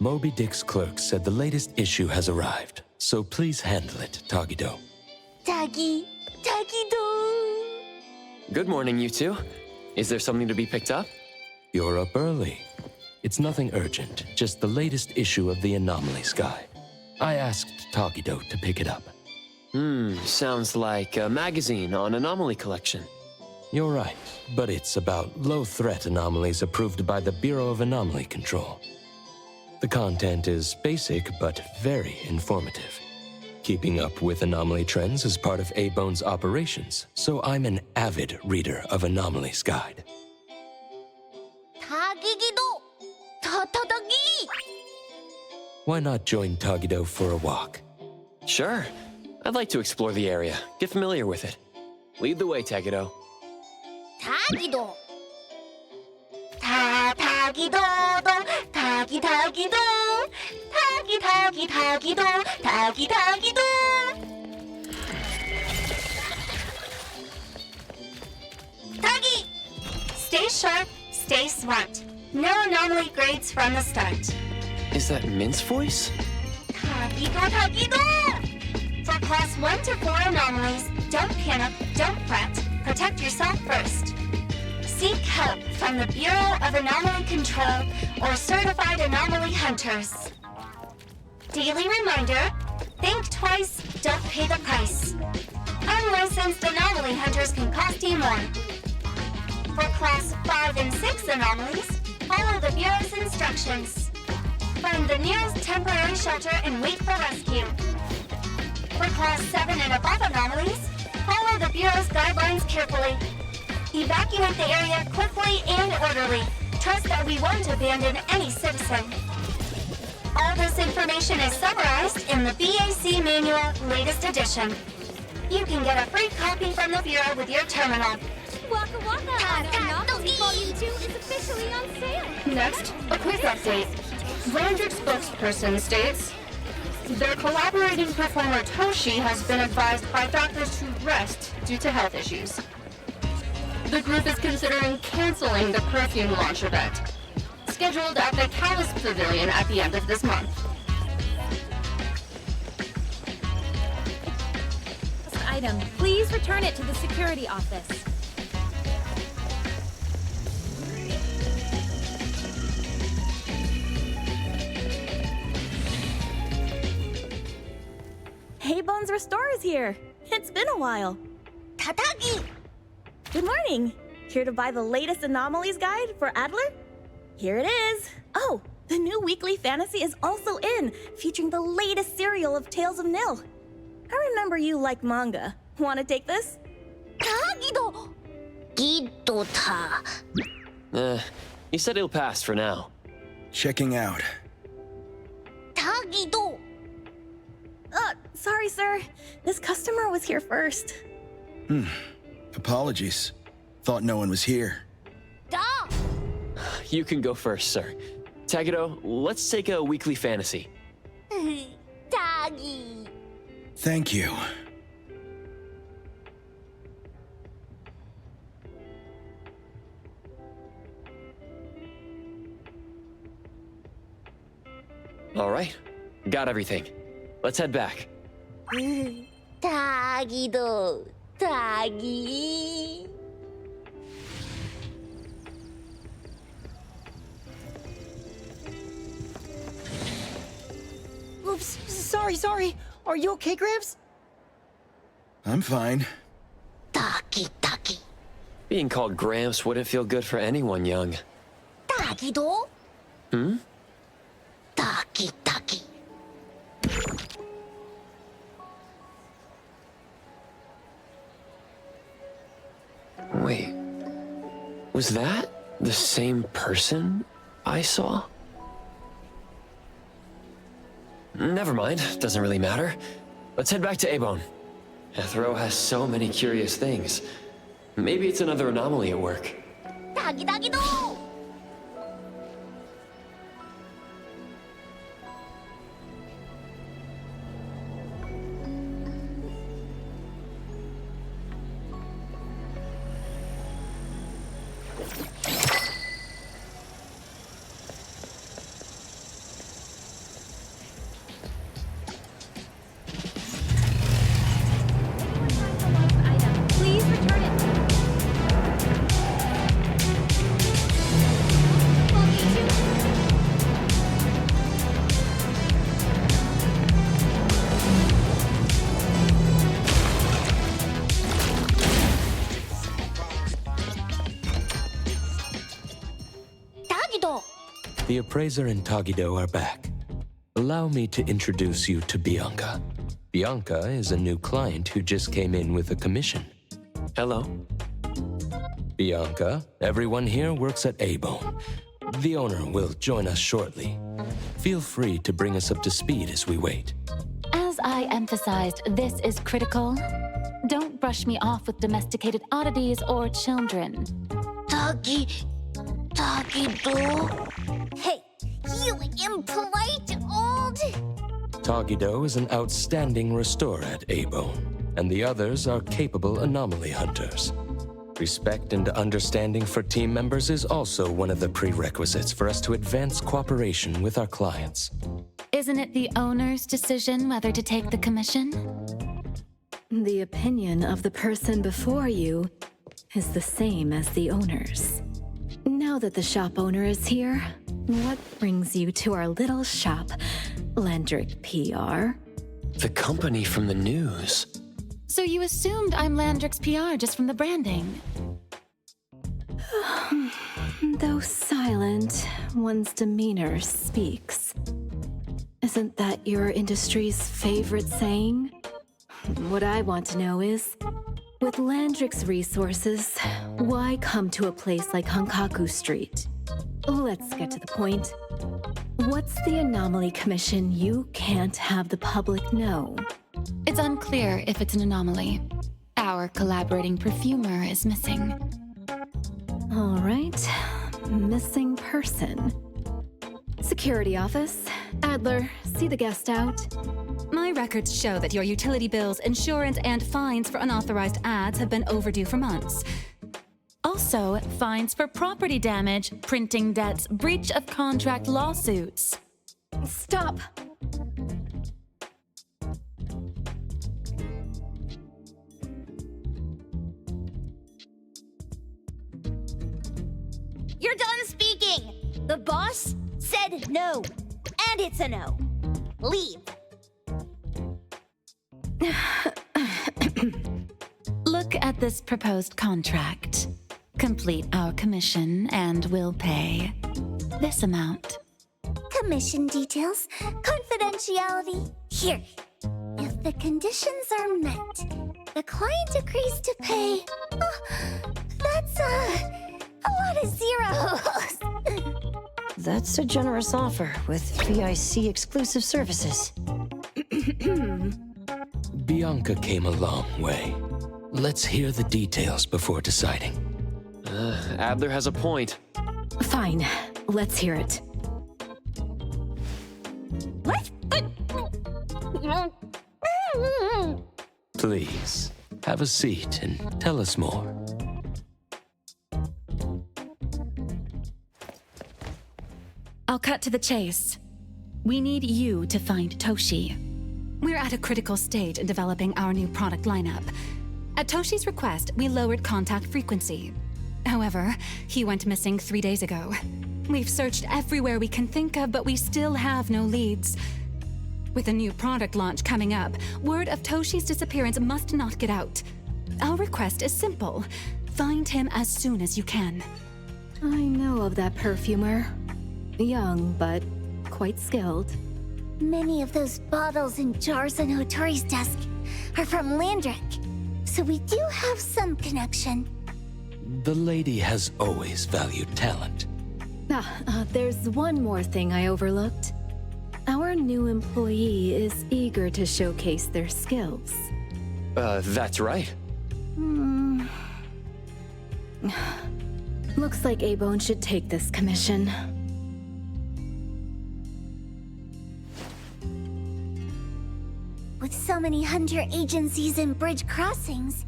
Moby Dick's clerk said the latest issue has arrived, so please handle it, Tagido. Tagido! Good morning, you two. Is there something to be picked up? You're up early. It's nothing urgent, just the latest issue of the Anomaly Sky. I asked Tagido to pick it up. Sounds like a magazine on Anomaly collection. You're right, but it's about low-threat anomalies approved by the Bureau of Anomaly Control. The content is basic, but very informative. Keeping up with anomaly trends is part of A-Bone's operations, so I'm an avid reader of Anomaly's Guide. Tagido! Tatagi! Why not join Tagido for a walk? Sure. I'd like to explore the area, get familiar with it. Lead the way, Tagido. Tagido! Tagido! Tagido! Tagido! Tagido! Tagi! Stay sharp, stay smart. No anomaly grades from the start. Is that Mint's voice? Tagido! For class 1 to 4 anomalies, don't panic, don't fret. Protect yourself first. Seek help from the Bureau of Anomaly Control or certified anomaly hunters. Daily reminder, think twice, don't pay the price. Unlicensed anomaly hunters can cost you more. For class 5 and 6 anomalies, follow the Bureau's instructions. Find the nearest temporary shelter and wait for rescue. For class 7 and above anomalies, follow the Bureau's guidelines carefully. Evacuate the area quickly and orderly. Trust that we won't abandon any citizen. All this information is summarized in the BAC Manual, latest edition. You can get a free copy from the Bureau with your terminal. Waka Waka! Anomaly Volume 2 is officially on sale! Next, a quick update. Vandrick's spokesperson states, their collaborating performer Toshi has been advised by doctors to rest due to health issues. The group is considering canceling the perfume launch event, scheduled at the Callus Pavilion at the end of this month. Item, please return it to the security office. Hey, Bones Restore is here. It's been a while. Tatagi! Good morning. Here to buy the latest Anomalies guide for Adler? Here it is. Oh, the new weekly fantasy is also in, featuring the latest serial of Tales of Nil. I remember you like manga. Want to take this? Tagido! Gidota. He said he'll pass for now. Checking out. Tagido! Sorry, sir. This customer was here first. Apologies. Thought no one was here. Da! You can go first, sir. Tagido, let's take a weekly fantasy. Tagi! Thank you. All right, got everything. Let's head back. Tagido! Tagi! Oops, sorry. Are you okay, Gramps? I'm fine. Taki. Being called Gramps wouldn't feel good for anyone young. Tagido? Taki. Wait, was that the same person I saw? Never mind, doesn't really matter. Let's head back to A-Bone. Hethereau has so many curious things. Maybe it's another anomaly at work. Tagido! Tagido. The appraiser and Tagido are back. Allow me to introduce you to Bianca. Bianca is a new client who just came in with a commission. Hello. Bianca, everyone here works at A-Bone. The owner will join us shortly. Feel free to bring us up to speed as we wait. As I emphasized, this is critical. Don't brush me off with domesticated oddities or children. Tagido. Hey, you impolite old. Tagido is an outstanding restorer at A-Bone, and the others are capable anomaly hunters. Respect and understanding for team members is also one of the prerequisites for us to advance cooperation with our clients. Isn't it the owner's decision whether to take the commission? The opinion of the person before you is the same as the owner's. Now that the shop owner is here, what brings you to our little shop, Landrick PR? The company from the news. So you assumed I'm Landrick's PR just from the branding? Though silent, one's demeanor speaks. Isn't that your industry's favorite saying? What I want to know is, with Landrick's resources, why come to a place like Hankaku Street? Let's get to the point. What's the Anomaly Commission you can't have the public know? It's unclear if it's an anomaly. Our collaborating perfumer is missing. All right, missing person. Security office. Adler, see the guest out. My records show that your utility bills, insurance, and fines for unauthorized ads have been overdue for months. Also, fines for property damage, printing debts, breach of contract lawsuits. Stop! You're done speaking. The boss said no. And it's a no. Leave. Look at this proposed contract. Complete our commission and we'll pay this amount. Commission details, confidentiality. Here. If the conditions are met, the client agrees to pay. Oh, that's a lot of zeros. That's a generous offer with VIC exclusive services. Bianca came a long way. Let's hear the details before deciding. Adler has a point. Fine, let's hear it. Please, have a seat and tell us more. I'll cut to the chase. We need you to find Toshi. We're at a critical stage in developing our new product lineup. At Toshi's request, we lowered contact frequency. However, he went missing 3 days ago. We've searched everywhere we can think of, but we still have no leads. With a new product launch coming up, word of Toshi's disappearance must not get out. Our request is simple. Find him as soon as you can. I know of that perfumer. Young, but quite skilled. Many of those bottles and jars on Hotori's desk are from Landrick, so we do have some connection. The lady has always valued talent. There's one more thing I overlooked. Our new employee is eager to showcase their skills. That's right. Looks like A-Bone should take this commission. With so many hunter agencies and bridge crossings,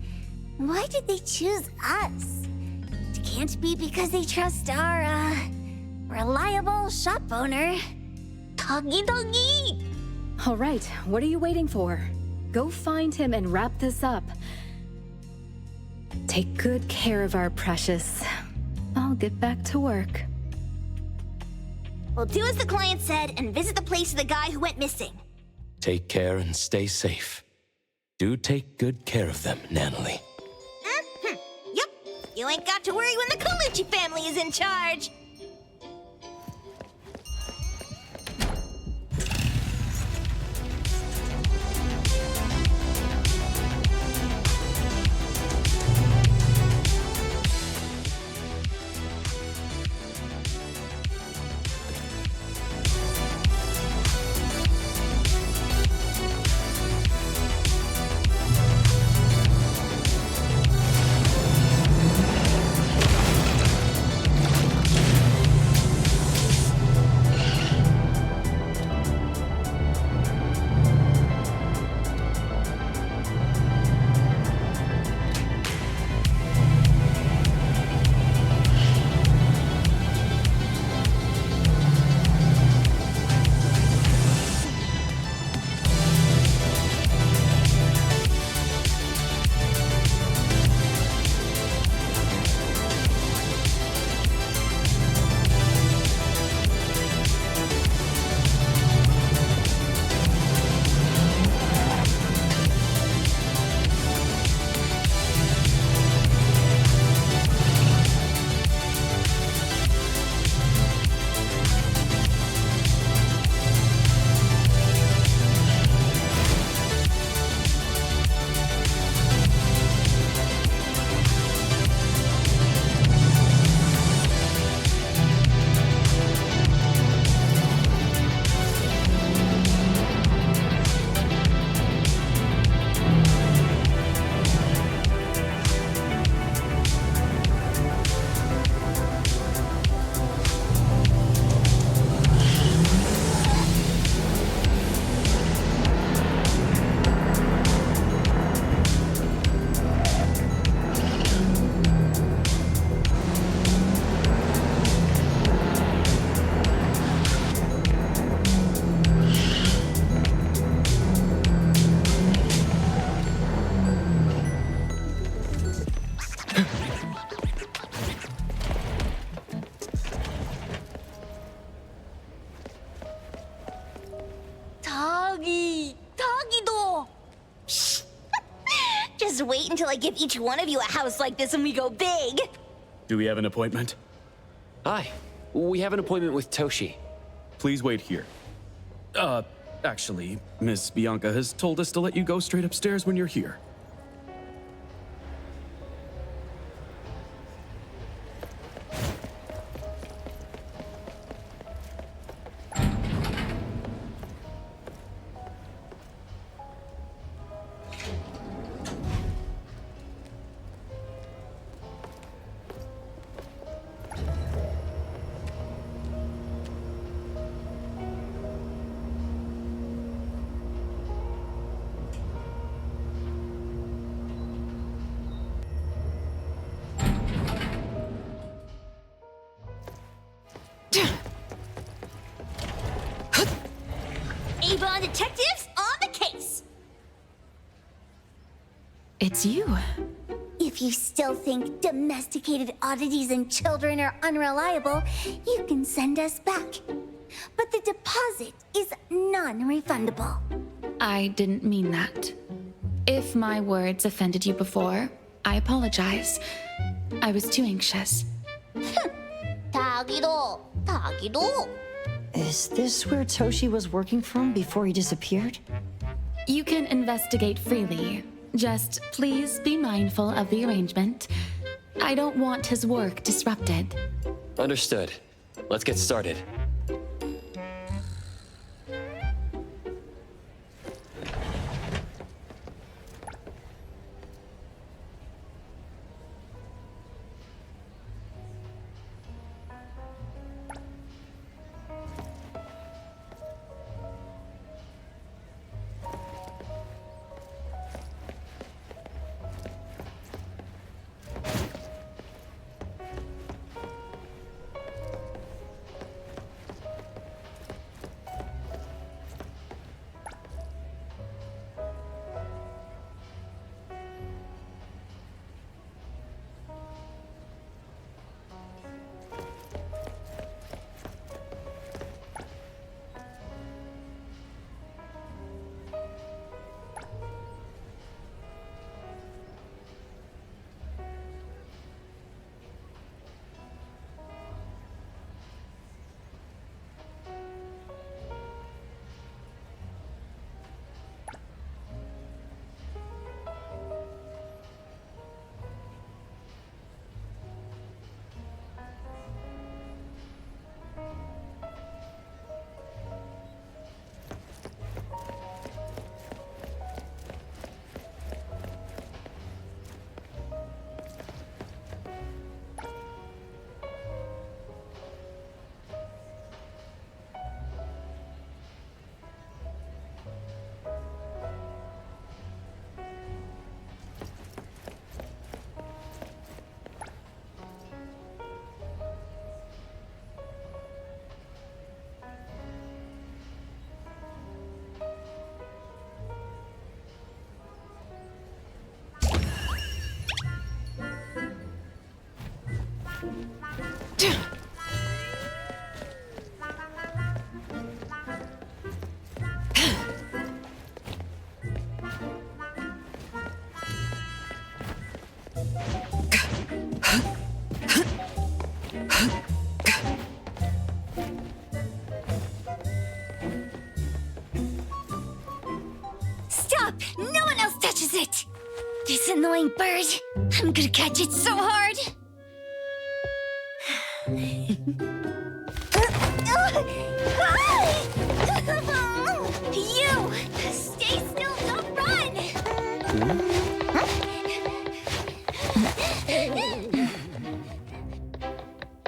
why did they choose us? It can't be because they trust our, reliable shop owner. Tagi. All right, what are you waiting for? Go find him and wrap this up. Take good care of our precious. I'll get back to work. We'll do as the client said and visit the place of the guy who went missing. Take care and stay safe. Do take good care of them, Nanalie. Yep. You ain't got to worry when the Colucci family is in charge. Just wait until I give each one of you a house like this and we go big. Do we have an appointment? Hi. We have an appointment with Toshi. Please wait here. Actually, Miss Bianca has told us to let you go straight upstairs when you're here. Avon detectives on the case. It's you. If you still think domesticated oddities and children are unreliable, you can send us back. But the deposit is non-refundable. I didn't mean that. If my words offended you before, I apologize. I was too anxious. 다기도. Is this where Toshi was working from before he disappeared? You can investigate freely. Just please be mindful of the arrangement. I don't want his work disrupted. Understood. Let's get started. Stop! No one else touches it! This annoying bird. I'm gonna catch it so hard. You! Stay still, don't run!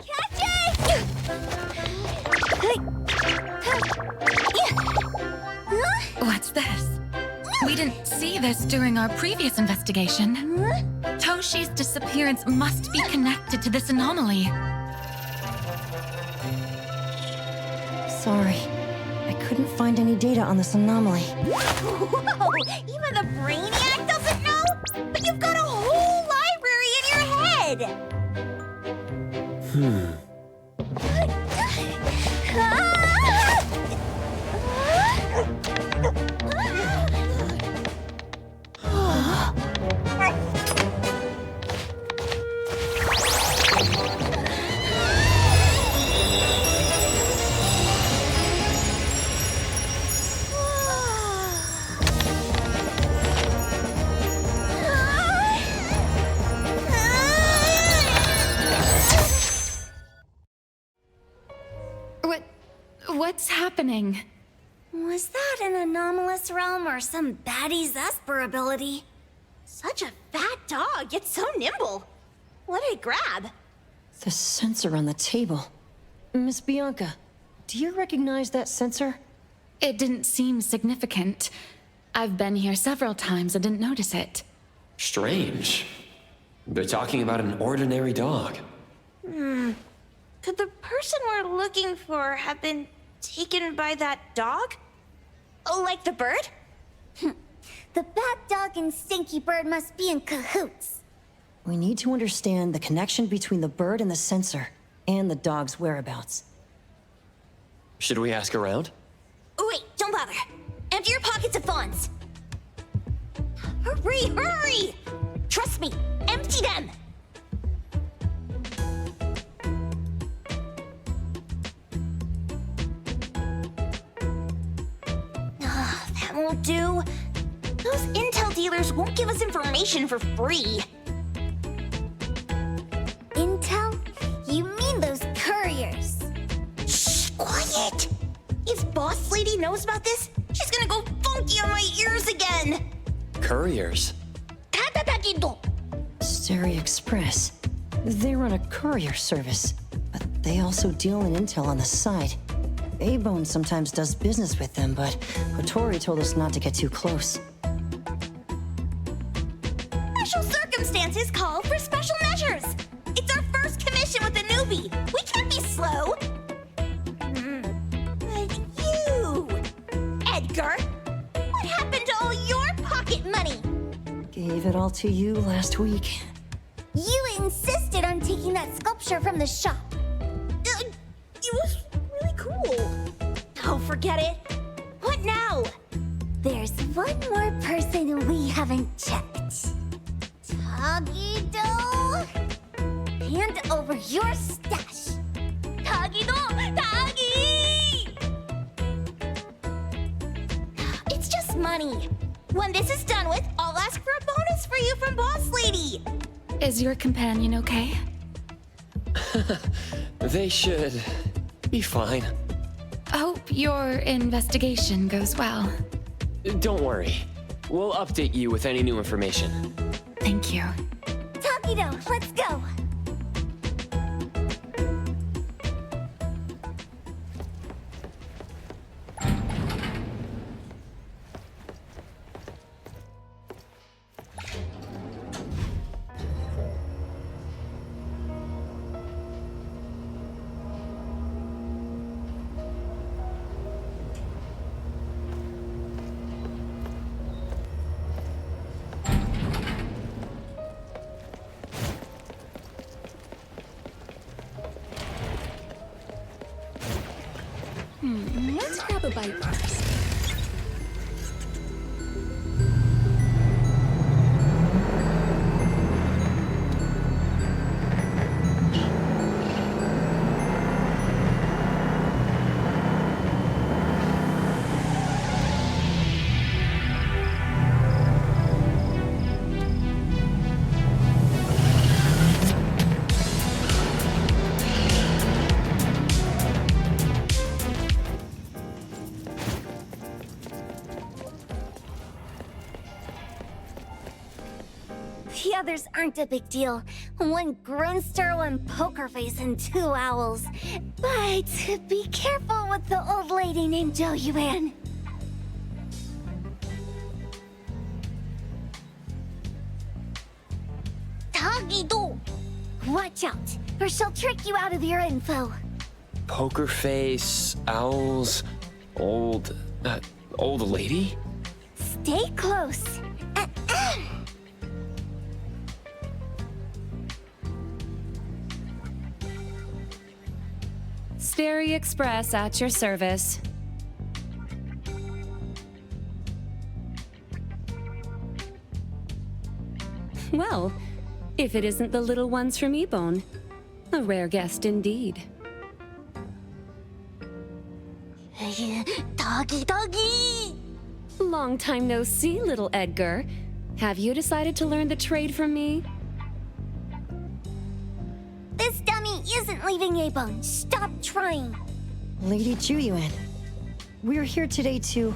Catch it! What's this? We didn't see this during our previous investigation. Toshi's disappearance must be connected to this anomaly. Sorry. I couldn't find any data on this anomaly. Whoa! Even the brainiac doesn't know? But you've got a whole library in your head! What's happening? Was that an anomalous realm or some baddie's Esper ability? Such a fat dog, yet so nimble. What did it grab? The sensor on the table. Miss Bianca, do you recognize that sensor? It didn't seem significant. I've been here several times and didn't notice it. Strange. They're talking about an ordinary dog. Could the person we're looking for have been taken by that dog? Oh, like the bird? The bad dog and stinky bird must be in cahoots. We need to understand the connection between the bird and the sensor, and the dog's whereabouts. Should we ask around? Oh, wait, don't bother. Empty your pockets of funds. Hurry, hurry! Trust me, empty them! That won't do. Those intel dealers won't give us information for free. Intel? You mean those couriers? Shh, quiet! If Boss Lady knows about this, she's gonna go funky on my ears again! Couriers? Stereo Express. They run a courier service, but they also deal in intel on the side. A-Bone sometimes does business with them, but Hattori told us not to get too close. Special circumstances call for special measures! It's our first commission with a newbie! We can't be slow! But you... Edgar! What happened to all your pocket money? Gave it all to you last week. You insisted on taking that sculpture from the shop. It was really cool. Oh, forget it. What now? There's one more person we haven't checked. Tagido? Hand over your stash. Tagido! Tagi! It's just money. When this is done with, I'll ask for a bonus for you from Boss Lady. Is your companion okay? They should be fine. Hope your investigation goes well. Don't worry. We'll update you with any new information. Thank you. Tagido, let's go. Let's grab a bite first. The others aren't a big deal. One Grunster, one Poker Face, and 2 owls. But be careful with the old lady named Jo Yuan. Tagido! Watch out, or she'll trick you out of your info. Poker face, owls, old lady? Stay close. Stereo Express at your service. Well, if it isn't the little ones from E-Bone, a rare guest indeed. Doggy! Long time no see, little Edgar. Have you decided to learn the trade from me? This dummy isn't leaving A-Bone. Stop trying. Lady Juyuan. We're here today to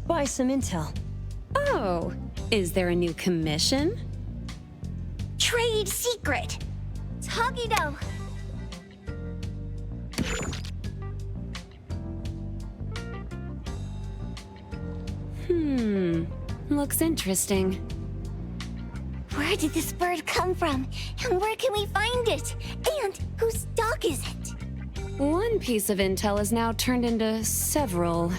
buy some intel. Oh, is there a new commission? Trade secret. Tagido. Looks interesting. Where did this bird come from? And where can we find it? And whose dog is it? One piece of intel is now turned into several.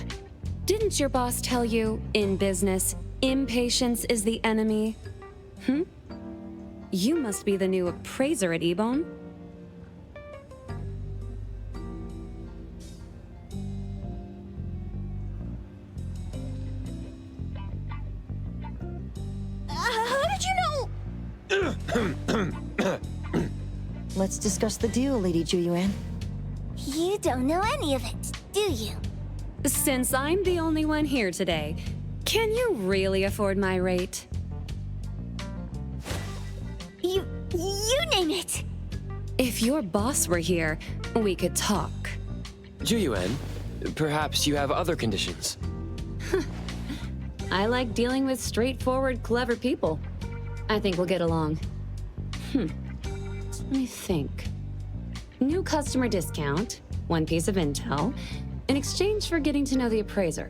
Didn't your boss tell you, in business, impatience is the enemy? You must be the new appraiser at Ebon. How did you know? Let's discuss the deal, Lady Juyuan. You don't know any of it, do you? Since I'm the only one here today, can you really afford my rate? You name it. If your boss were here, we could talk. Juyuan, perhaps you have other conditions. I like dealing with straightforward, clever people. I think we'll get along. Let me think. New customer discount, one piece of intel, in exchange for getting to know the appraiser.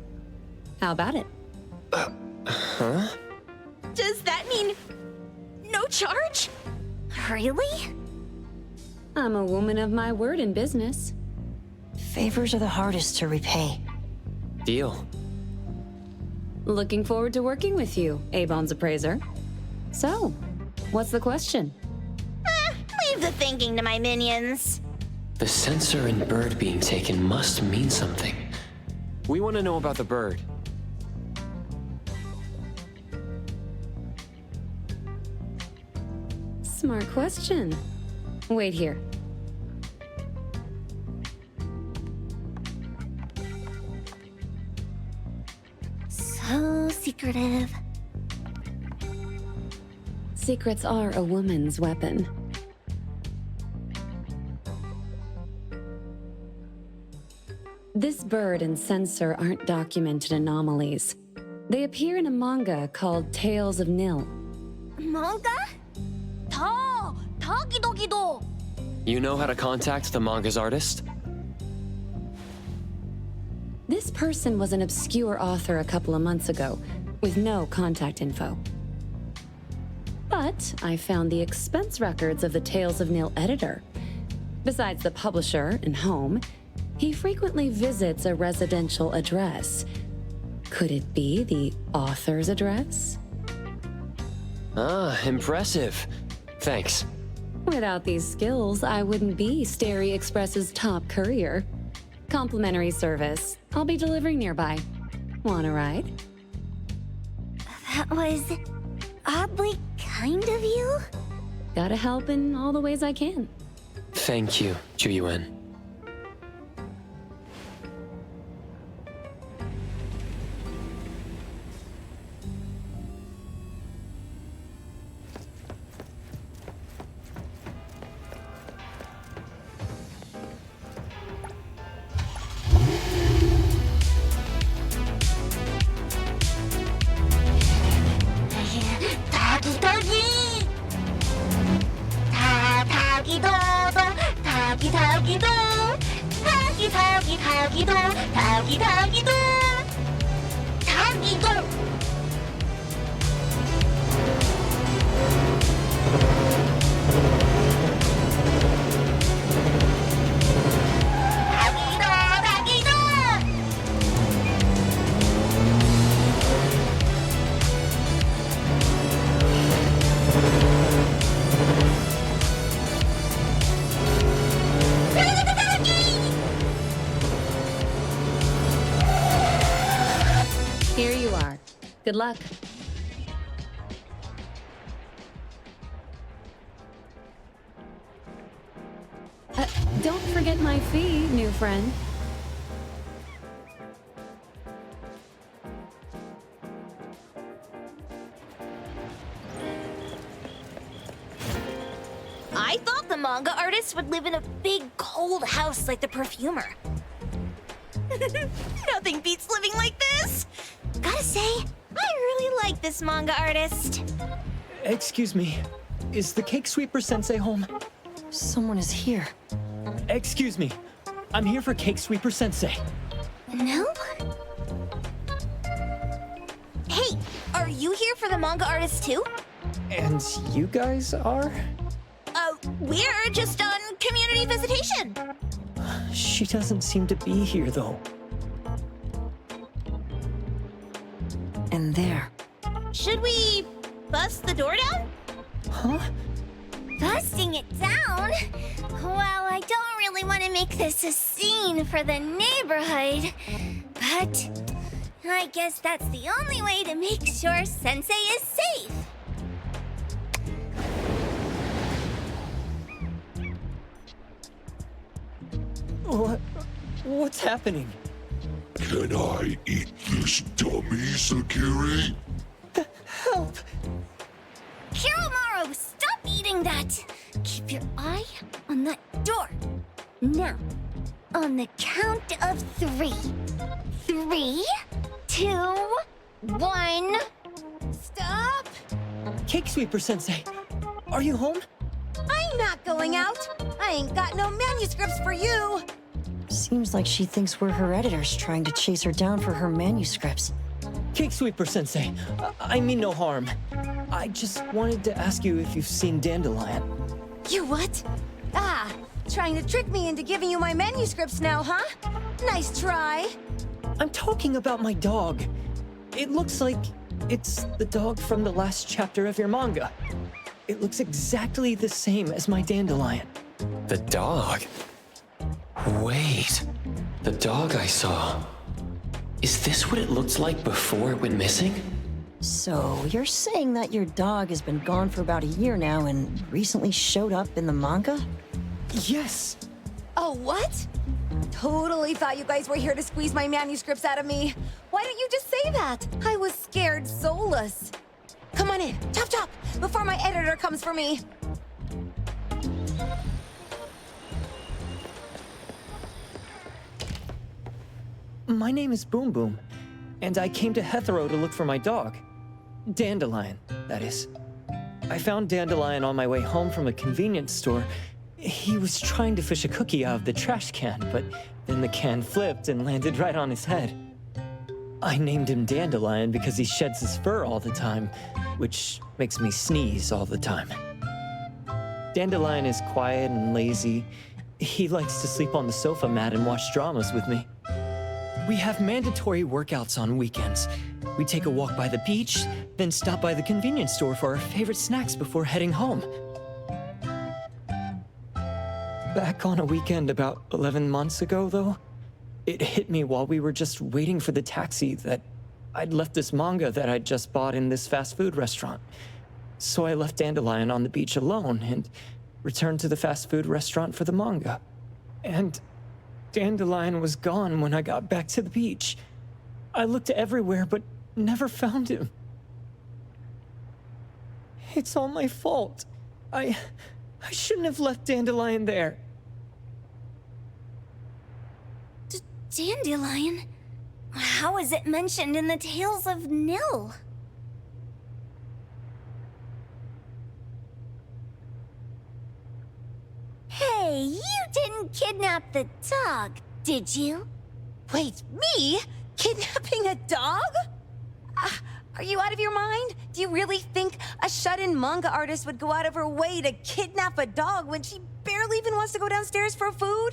How about it? Huh? Does that mean no charge? Really? I'm a woman of my word in business. Favors are the hardest to repay. Deal. Looking forward to working with you, Ebon's appraiser. So, what's the question? Leave the thinking to my minions. The sensor and bird being taken must mean something. We want to know about the bird. Smart question. Wait here. So secretive. Secrets are a woman's weapon. This bird and sensor aren't documented anomalies. They appear in a manga called Tales of Nil. Manga? Tagido. You know how to contact the manga's artist? This person was an obscure author a couple of months ago, with no contact info. But I found the expense records of the Tales of Nil editor. Besides the publisher and home, he frequently visits a residential address. Could it be the author's address? Ah, impressive. Thanks. Without these skills, I wouldn't be Starry Express's top courier. Complimentary service. I'll be delivering nearby. Want a ride? That was oddly kind of you. Gotta help in all the ways I can. Thank you, Juyuan. Here you are. Good luck. Don't forget my fee, new friend. I thought the manga artist artist would live in a big, cold house like the perfumer. Nothing beats living like this! Gotta say, I really like this manga artist. Excuse me, is the Cake Sweeper Sensei home? Someone is here. Excuse me, I'm here for Cake Sweeper Sensei. No? Hey, are you here for the manga artist too? And you guys are? We're just on community visitation. She doesn't seem to be here, though. And there. Should we bust the door down? Huh? Busting it down? Well, I don't really want to make this a scene for the neighborhood, but I guess that's the only way to make sure Sensei is safe. What's happening? Can I eat this dummy, Sakiri? Help! Hiromaru, stop eating that! Keep your eye on that door. Now, on the count of 3. 3, 2, 1. Stop! Cake Sweeper Sensei, are you home? I'm not going out. I ain't got no manuscripts for you. Seems like she thinks we're her editors trying to chase her down for her manuscripts. Cake Sweeper Sensei, I mean no harm. I just wanted to ask you if you've seen Dandelion. You what? Ah, trying to trick me into giving you my manuscripts now, huh? Nice try. I'm talking about my dog. It looks like it's the dog from the last chapter of your manga. It looks exactly the same as my Dandelion. The dog? Wait, the dog I saw. Is this what it looked like before it went missing? So, you're saying that your dog has been gone for about a year now and recently showed up in the manga? Yes! Oh, what? Totally thought you guys were here to squeeze my manuscripts out of me. Why don't you just say that? I was scared soulless. Come on in, chop chop, before my editor comes for me. My name is Boom Boom, and I came to Hethereau to look for my dog. Dandelion, that is. I found Dandelion on my way home from a convenience store. He was trying to fish a cookie out of the trash can, but then the can flipped and landed right on his head. I named him Dandelion because he sheds his fur all the time, which makes me sneeze all the time. Dandelion is quiet and lazy. He likes to sleep on the sofa mat and watch dramas with me. We have mandatory workouts on weekends. We take a walk by the beach, then stop by the convenience store for our favorite snacks before heading home. Back on a weekend about 11 months ago, though, it hit me while we were just waiting for the taxi that I'd left this manga that I'd just bought in this fast food restaurant. So I left Dandelion on the beach alone and returned to the fast food restaurant for the manga. And Dandelion was gone when I got back to the beach. I looked everywhere, but never found him. It's all my fault. I shouldn't have left Dandelion there. Dandelion? How is it mentioned in the Tales of Nil? Hey, you didn't kidnap the dog, did you? Wait, me? Kidnapping a dog? Are you out of your mind? Do you really think a shut-in manga artist would go out of her way to kidnap a dog when she barely even wants to go downstairs for food?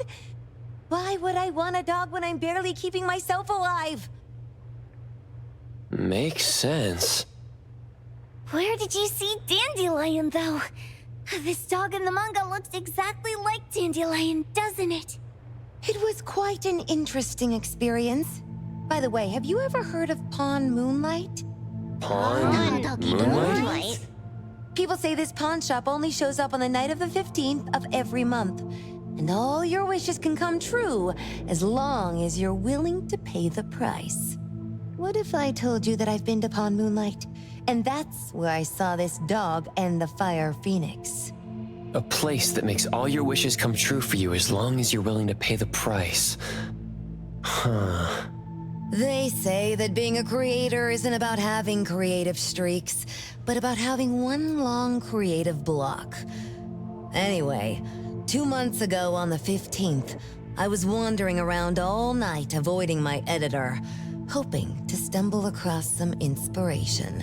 Why would I want a dog when I'm barely keeping myself alive? Makes sense. Where did you see Dandelion, though? This dog in the manga looks exactly like Dandelion, doesn't it? It was quite an interesting experience. By the way, have you ever heard of Pawn Moonlight? Pawn Moonlight? People say this pawn shop only shows up on the night of the 15th of every month. And all your wishes can come true as long as you're willing to pay the price. What if I told you that I've been to Pawn Moonlight? And that's where I saw this dog and the Fire Phoenix. A place that makes all your wishes come true for you as long as you're willing to pay the price. Huh. They say that being a creator isn't about having creative streaks, but about having one long creative block. Anyway, 2 months ago on the 15th, I was wandering around all night avoiding my editor, hoping to stumble across some inspiration.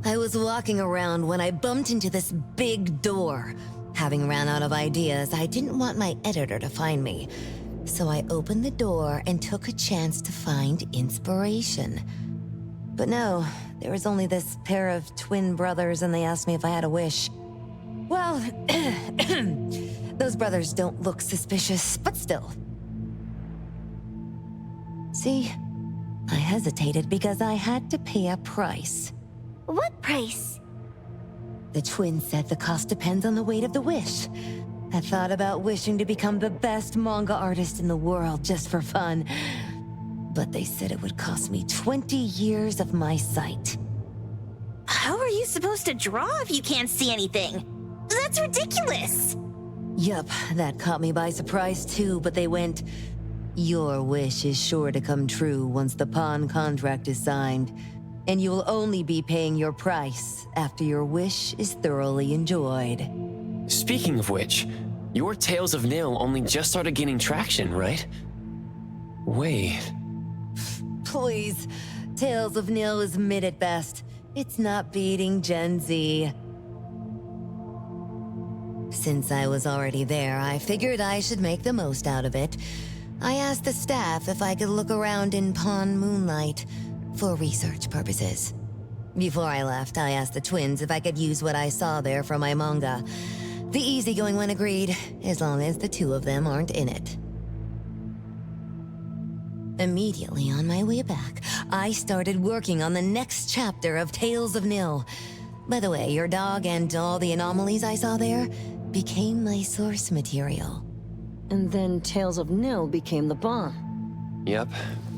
I was walking around when I bumped into this big door. Having ran out of ideas, I didn't want my editor to find me. So I opened the door and took a chance to find inspiration. But no, there was only this pair of twin brothers and they asked me if I had a wish. Well, those brothers don't look suspicious, but still. See, I hesitated because I had to pay a price. What price? The twins said the cost depends on the weight of the wish. I thought about wishing to become the best manga artist in the world just for fun. But they said it would cost me 20 years of my sight. How are you supposed to draw if you can't see anything? That's ridiculous! Yup, that caught me by surprise too, but they went, "Your wish is sure to come true once the pawn contract is signed, and you will only be paying your price after your wish is thoroughly enjoyed." Speaking of which, your Tales of Nil only just started gaining traction, right? Wait. Please, Tales of Nil is mid at best. It's not beating Gen Z. Since I was already there, I figured I should make the most out of it. I asked the staff if I could look around in Pawn Moonlight for research purposes. Before I left, I asked the twins if I could use what I saw there for my manga. The easygoing one agreed, as long as the two of them aren't in it. Immediately on my way back, I started working on the next chapter of Tales of Nil. By the way, your dog and all the anomalies I saw there became my source material. And then Tales of Nil became the bomb. Yep.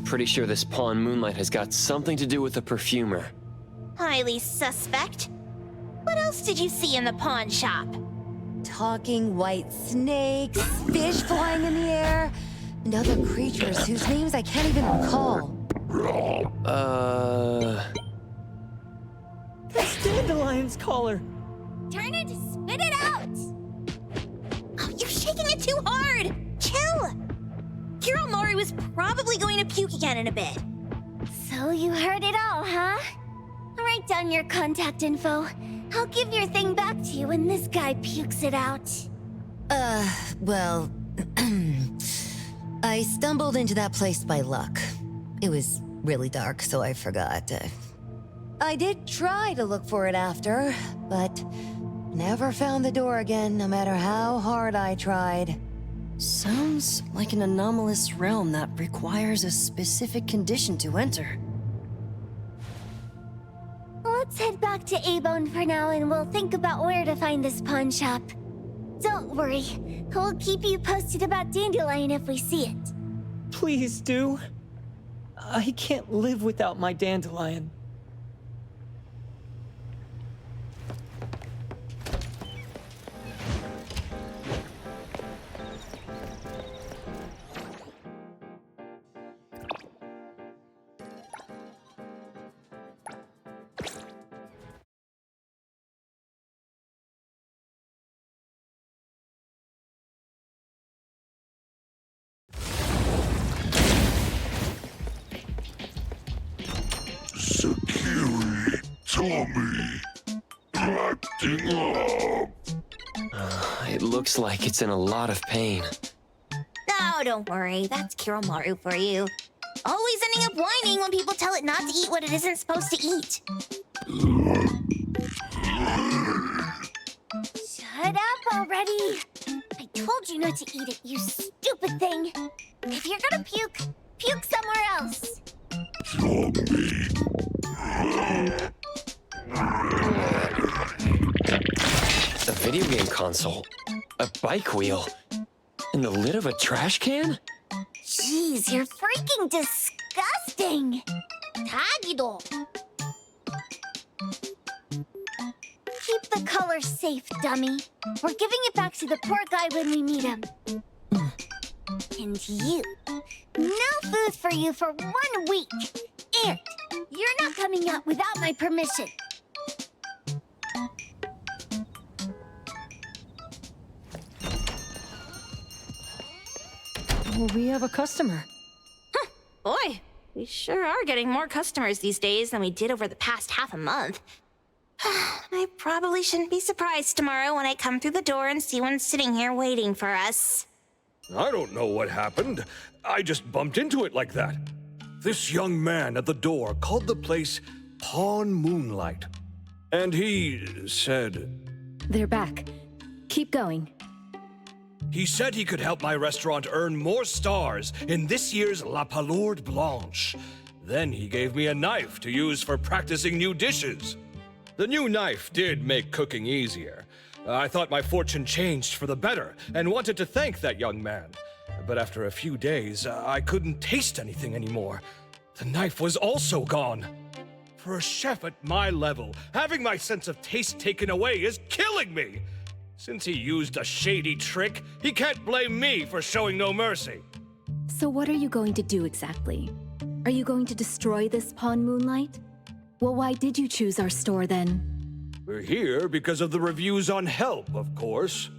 Pretty sure this Pawn Moonlight has got something to do with the perfumer. Highly suspect. What else did you see in the pawn shop? Talking white snakes, fish flying in the air, and other creatures whose names I can't even recall. That's Dandelion's collar! Turn it, spit it out! Oh, you're shaking it too hard! Chill! Kiromori was probably going to puke again in a bit. So you heard it all, huh? Write down your contact info. I'll give your thing back to you when this guy pukes it out. Well... I stumbled into that place by luck. It was really dark, so I forgot. I did try to look for it after, but never found the door again, no matter how hard I tried. Sounds like an anomalous realm that requires a specific condition to enter. Let's head back to A-Bone for now and we'll think about where to find this pawn shop. Don't worry, we'll keep you posted about Dandelion if we see it. Please do. I can't live without my Dandelion. Sakiri, Tommy, acting up. It looks like it's in a lot of pain. Oh, don't worry, that's Kiromori for you. Always ending up whining when people tell it not to eat what it isn't supposed to eat. Shut up already! I told you not to eat it, you stupid thing! If you're gonna puke, puke somewhere else! A video game console, a bike wheel, and the lid of a trash can? Jeez, you're freaking disgusting! Tagido! Keep Keep the color safe, dummy. We're giving it back to the poor guy when we meet him. And you. No food for you for 1 week. And you're not coming out without my permission. We have a customer. Boy, we sure are getting more customers these days than we did over the past half a month. I probably shouldn't be surprised tomorrow when I come through the door and see one sitting here waiting for us. I don't know what happened. I just bumped into it like that. This young man at the door called the place Pawn Moonlight. And he said... They're back. Keep going. He said he could help my restaurant earn more stars in this year's La Palourde Blanche. Then he gave me a knife to use for practicing new dishes. The new knife did make cooking easier. I thought my fortune changed for the better and wanted to thank that young man. But after a few days, I couldn't taste anything anymore. The knife was also gone. For a chef at my level, having my sense of taste taken away is killing me. Since he used a shady trick, he can't blame me for showing no mercy. So what are you going to do exactly? Are you going to destroy this Pawn Moonlight? Well, why did you choose our store then? We're here because of the reviews on Help, of course.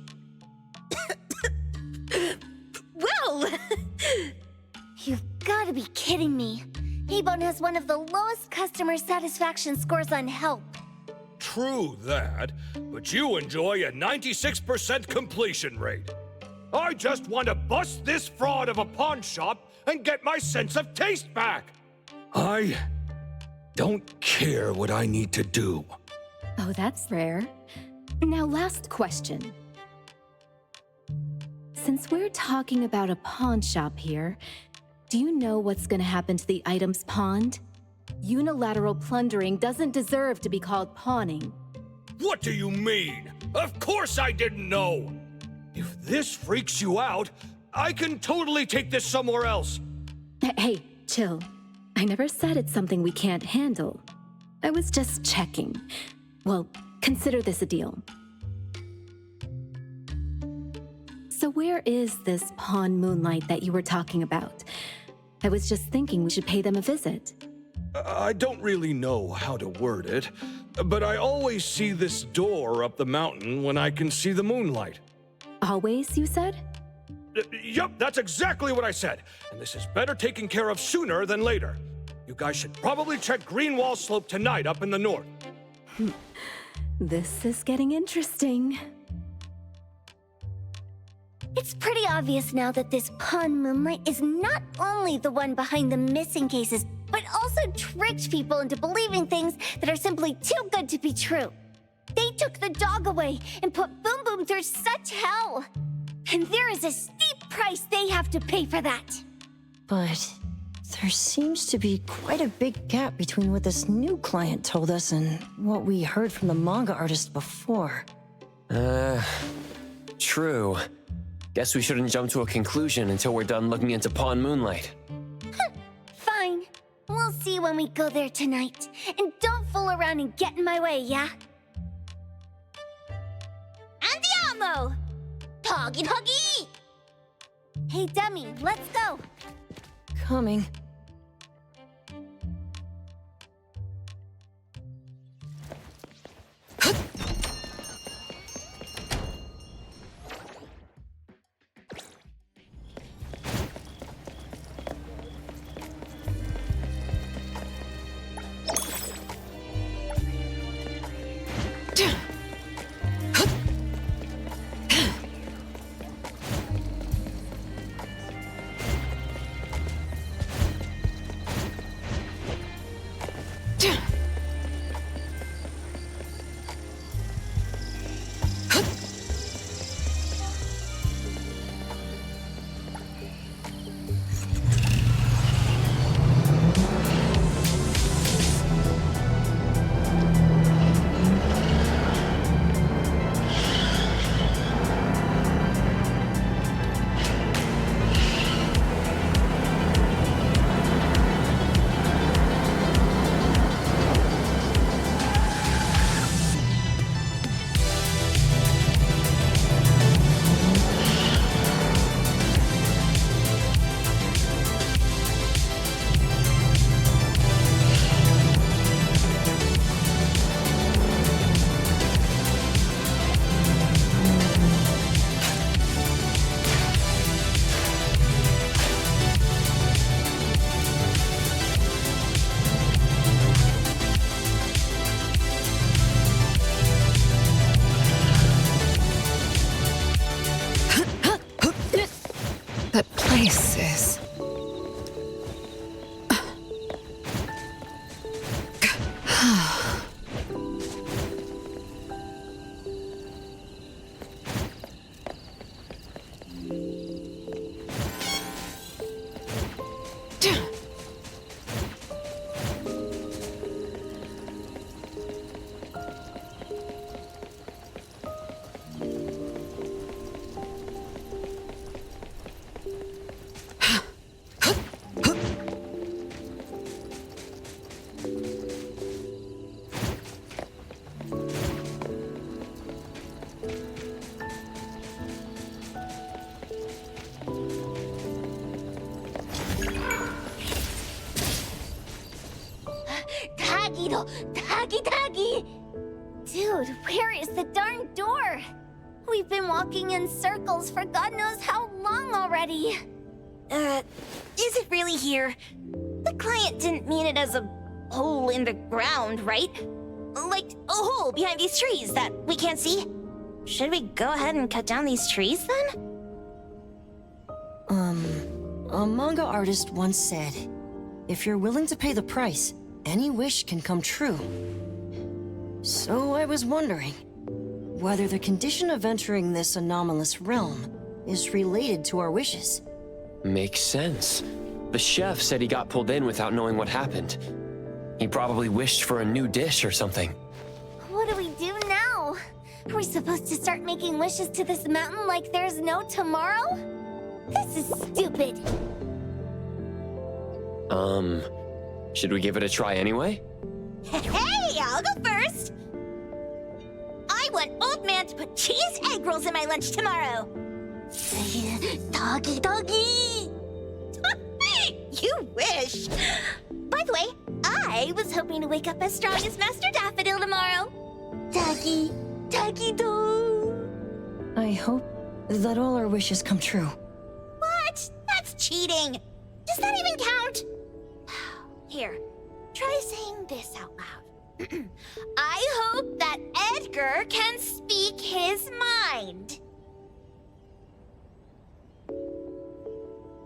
Well! You've got to be kidding me. Ebon has one of the lowest customer satisfaction scores on Help. True that, but you enjoy a 96% completion rate. I just want to bust this fraud of a pawn shop and get my sense of taste back. I don't care what I need to do. Oh, that's rare. Now, last question. Since we're talking about a pawn shop here, do you know what's gonna happen to the items pawned? Unilateral plundering doesn't deserve to be called pawning. What do you mean? Of course I didn't know! If this freaks you out, I can totally take this somewhere else. Hey, chill. I never said it's something we can't handle. I was just checking. Well, consider this a deal. So where is this Pawn Moonlight that you were talking about? I was just thinking we should pay them a visit. I don't really know how to word it, but I always see this door up the mountain when I can see the moonlight. Always, you said? Yup, that's exactly what I said. And this is better taken care of sooner than later. You guys should probably check Greenwall Slope tonight up in the north. This is getting interesting. It's pretty obvious now that this Pawn Moonlight is not only the one behind the missing cases, but also tricked people into believing things that are simply too good to be true. They took the dog away and put Boom Boom through such hell. And there is a steep price they have to pay for that. But there seems to be quite a big gap between what this new client told us and what we heard from the manga artist before. True. Guess we shouldn't jump to a conclusion until we're done looking into Pawn Moonlight. Fine. We'll see when we go there tonight. And don't fool around and get in my way, yeah? Andiamo! Toggy toggy! Hey, dummy, let's go. Coming. place is... Dude, where is the darn door? We've been walking in circles for God knows how long already. Is it really here? The client didn't mean it as a hole in the ground, right? Like a hole behind these trees that we can't see? Should we go ahead and cut down these trees then? A manga artist once said, if you're willing to pay the price, any wish can come true. So I was wondering whether the condition of entering this anomalous realm is related to our wishes. Makes sense. The chef said he got pulled in without knowing what happened. He probably wished for a new dish or something. What do we do now? Are we supposed to start making wishes to this mountain like there's no tomorrow? This is stupid. Should we give it a try anyway? Hey, I'll go first. I want Old Man to put cheese egg rolls in my lunch tomorrow. Doggy. You wish. By the way, I was hoping to wake up as strong as Master Daffodil tomorrow. Doggy do. I hope that all our wishes come true. What? That's cheating. Does that even count? Here, try saying this out loud. I hope that Edgar can speak his mind.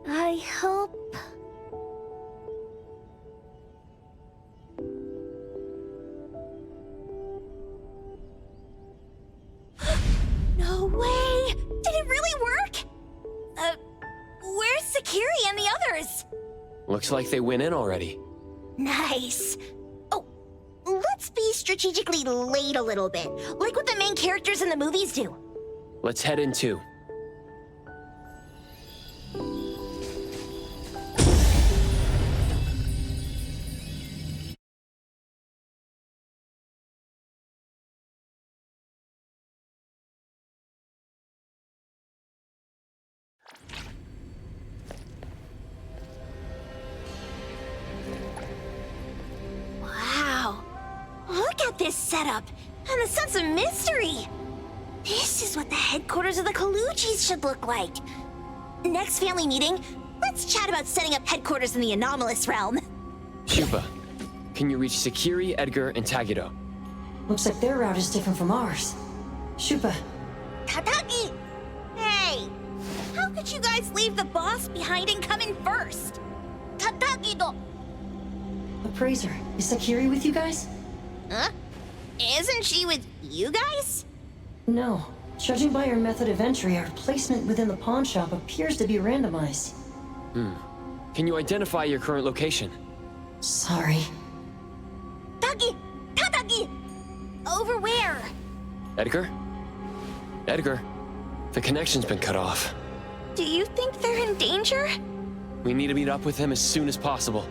I hope... No way! Did it really work? Where's Sakiri and the others? Looks like they went in already. Nice. Oh, let's be strategically late a little bit, like what the main characters in the movies do. Let's head in too. Wow. Look at this setup, and the sense of mystery. This is what the headquarters of the Kalujis should look like. Next family meeting, let's chat about setting up headquarters in the anomalous realm. Shupa, can you reach Sakiri, Edgar, and Tagido? Looks like their route is different from ours. Shupa. Tatagi! Hey! How could you guys leave the boss behind and come in first? Tatagi-do! Appraiser, is Sakiri with you guys? Huh? Isn't she with you guys? No. Judging by her method of entry, our placement within the pawn shop appears to be randomized. Can you identify your current location? Sorry. Tatagi! Over where? Edgar? Edgar, the connection's been cut off. Do you think they're in danger? We need to meet up with him as soon as possible.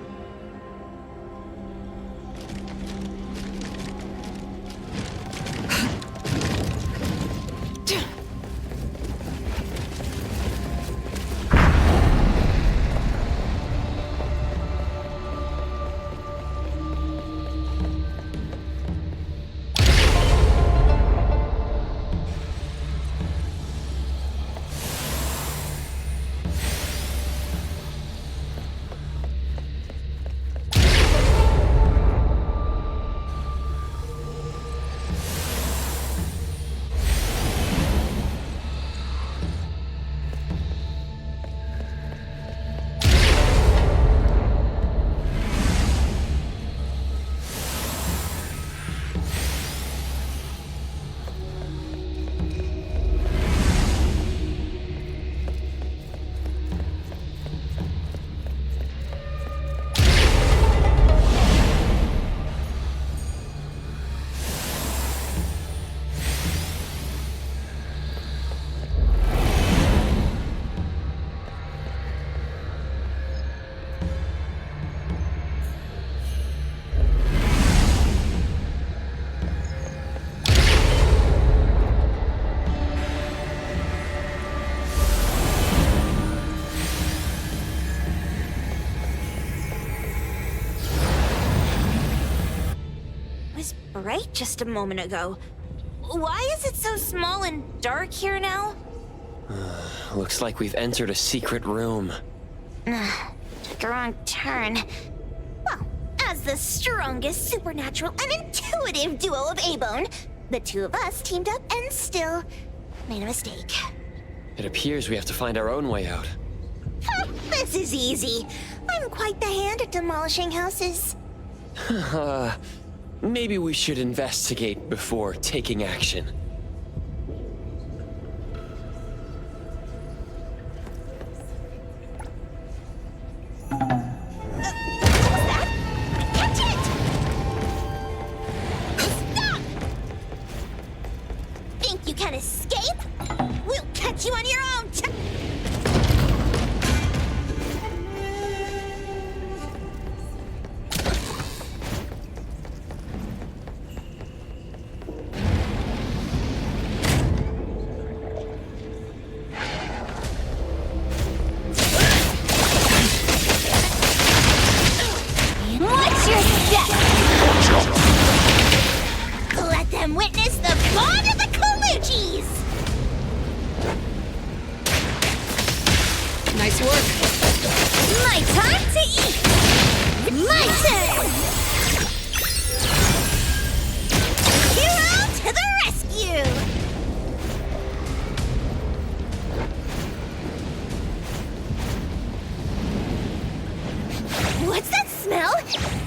bright just a moment ago. Why is it so small and dark here now? Looks like we've entered a secret room. Took a wrong turn. Well, as the strongest supernatural and intuitive duo of Abone, the two of us teamed up and still made a mistake. It appears we have to find our own way out. This is easy. I'm quite the hand at demolishing houses. Maybe we should investigate before taking action. Catch it! Stop! Think you can escape? We'll catch you on your own. What's your step? Let them witness the bond of the Coluchis! Nice work. My time to eat! My turn! Hero to the rescue! What's that smell?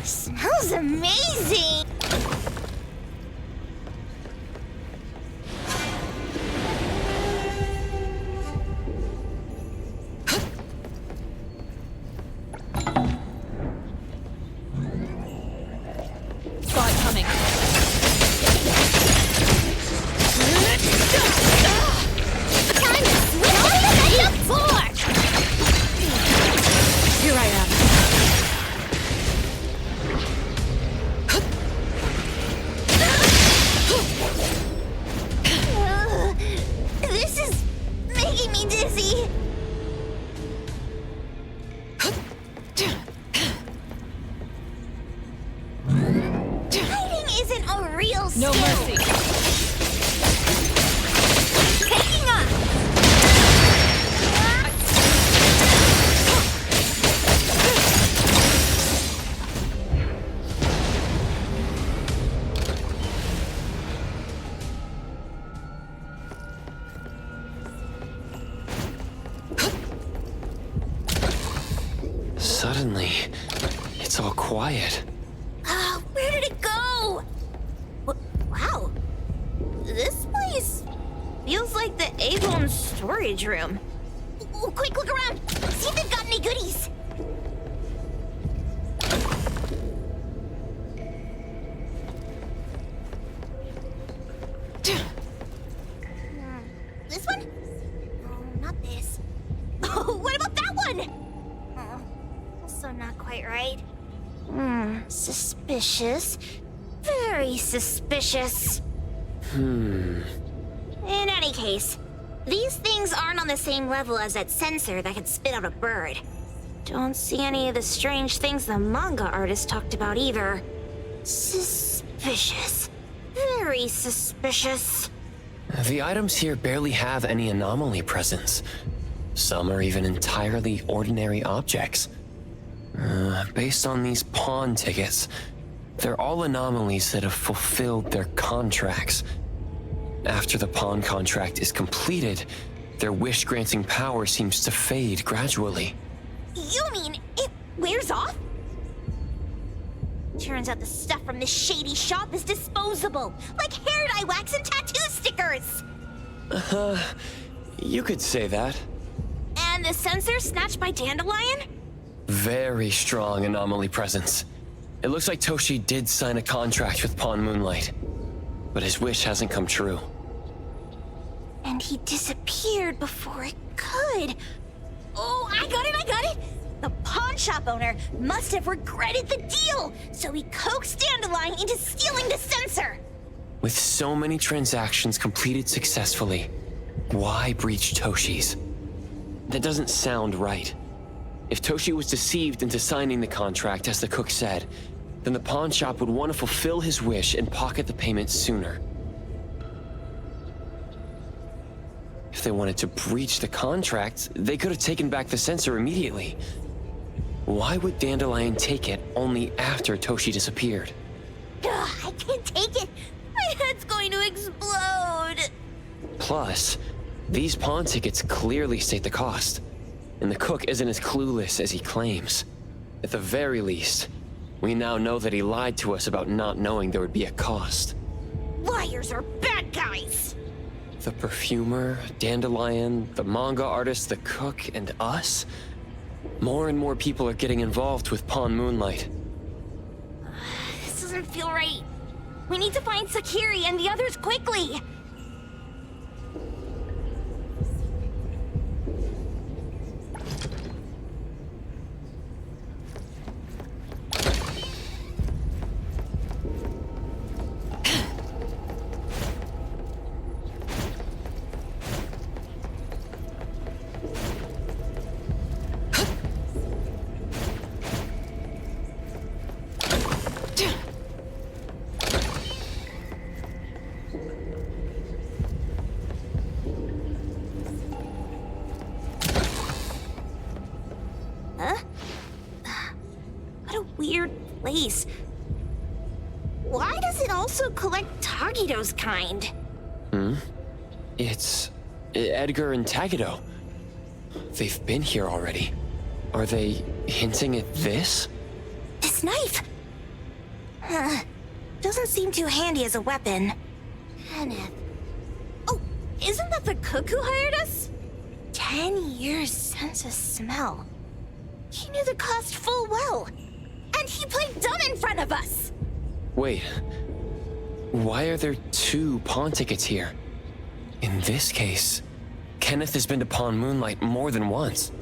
Smells amazing! Saw it coming. Time to switch up the floor! Here I am. This is making me dizzy. Hiding isn't a real skill. No mercy. Taking off. Suddenly, it's all quiet. Where did it go? Wow. This place feels like the Avon storage room. Quick, look around. See if they've got any goodies. This one? Oh, not this. Oh, what about that one? Oh, also not quite right. Suspicious. Very suspicious. In any case, these things aren't on the same level as that sensor that could spit out a bird. Don't see any of the strange things the manga artist talked about either. Suspicious. Very suspicious. The items here barely have any anomaly presence. Some are even entirely ordinary objects. Based on these pawn tickets, they're all anomalies that have fulfilled their contracts. After the pawn contract is completed, their wish-granting power seems to fade gradually. You mean it wears off? Turns out the stuff from this shady shop is disposable, like hair dye wax and tattoo stickers. You could say that. And the sensor snatched by Dandelion? Very strong anomaly presence. It looks like Toshi did sign a contract with Pawn Moonlight, but his wish hasn't come true. And he disappeared before it could. Oh, I got it! The pawn shop owner must have regretted the deal, so he coaxed Dandelion into stealing the sensor. With so many transactions completed successfully, why breach Toshi's? That doesn't sound right. If Toshi was deceived into signing the contract, as the cook said, then the pawn shop would want to fulfill his wish and pocket the payment sooner. If they wanted to breach the contract, they could have taken back the sensor immediately. Why would Dandelion take it only after Toshi disappeared? Ugh, I can't take it. My head's going to explode. Plus, these pawn tickets clearly state the cost, and the cook isn't as clueless as he claims. At the very least, we now know that he lied to us about not knowing there would be a cost. Liars are bad guys. The perfumer, Dandelion, the manga artist, the cook, and us? More and more people are getting involved with Pawn Moonlight. This doesn't feel right. We need to find Sakiri and the others quickly. Place. Why does it also collect Tagido's kind? It's Edgar and Tagido. They've been here already. Are they hinting at this? This knife? Doesn't seem too handy as a weapon. Kenneth. Oh, isn't that the cook who hired us? 10 years sense of smell. He knew the cost full well. And he played dumb in front of us! Wait. Why are there 2 pawn tickets here? In this case, Kenneth has been to Pawn Moonlight more than once.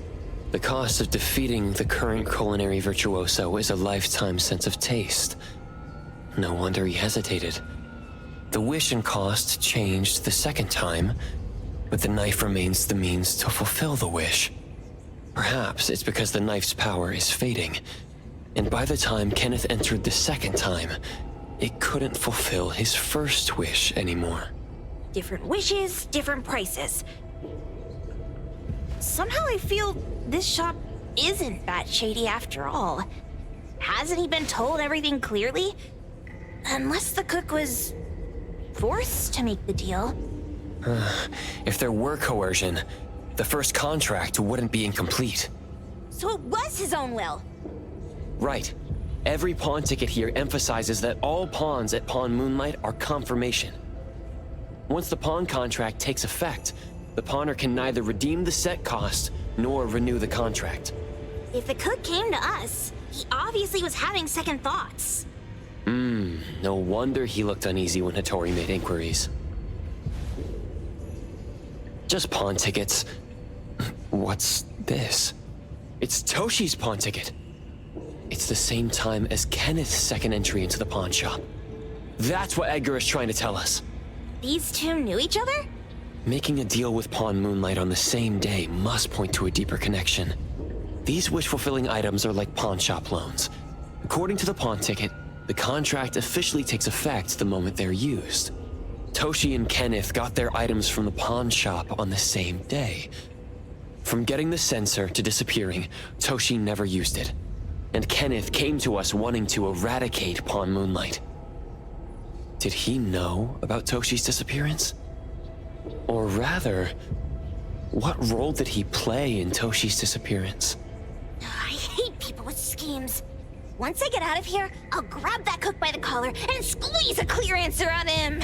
The cost of defeating the current culinary virtuoso is a lifetime sense of taste. No wonder he hesitated. The wish and cost changed the second time, but the knife remains the means to fulfill the wish. Perhaps it's because the knife's power is fading. And by the time Kenneth entered the second time, it couldn't fulfill his first wish anymore. Different wishes, different prices. Somehow I feel this shop isn't that shady after all. Hasn't he been told everything clearly? Unless the cook was forced to make the deal. If there were coercion, the first contract wouldn't be incomplete. So it was his own will. Right. Every pawn ticket here emphasizes that all pawns at Pawn Moonlight are confirmation. Once the pawn contract takes effect, the pawner can neither redeem the set cost nor renew the contract. If the cook came to us, he obviously was having second thoughts. No wonder he looked uneasy when Hattori made inquiries. Just pawn tickets. What's this? It's Toshi's pawn ticket. It's the same time as Kenneth's second entry into the pawn shop. That's what Edgar is trying to tell us. These 2 knew each other? Making a deal with Pawn Moonlight on the same day must point to a deeper connection. These wish-fulfilling items are like pawn shop loans. According to the pawn ticket, the contract officially takes effect the moment they're used. Toshi and Kenneth got their items from the pawn shop on the same day. From getting the sensor to disappearing, Toshi never used it. And Kenneth came to us wanting to eradicate Pawn Moonlight. Did he know about Toshi's disappearance? Or rather, what role did he play in Toshi's disappearance? I hate people with schemes. Once I get out of here, I'll grab that cook by the collar and squeeze a clear answer on him.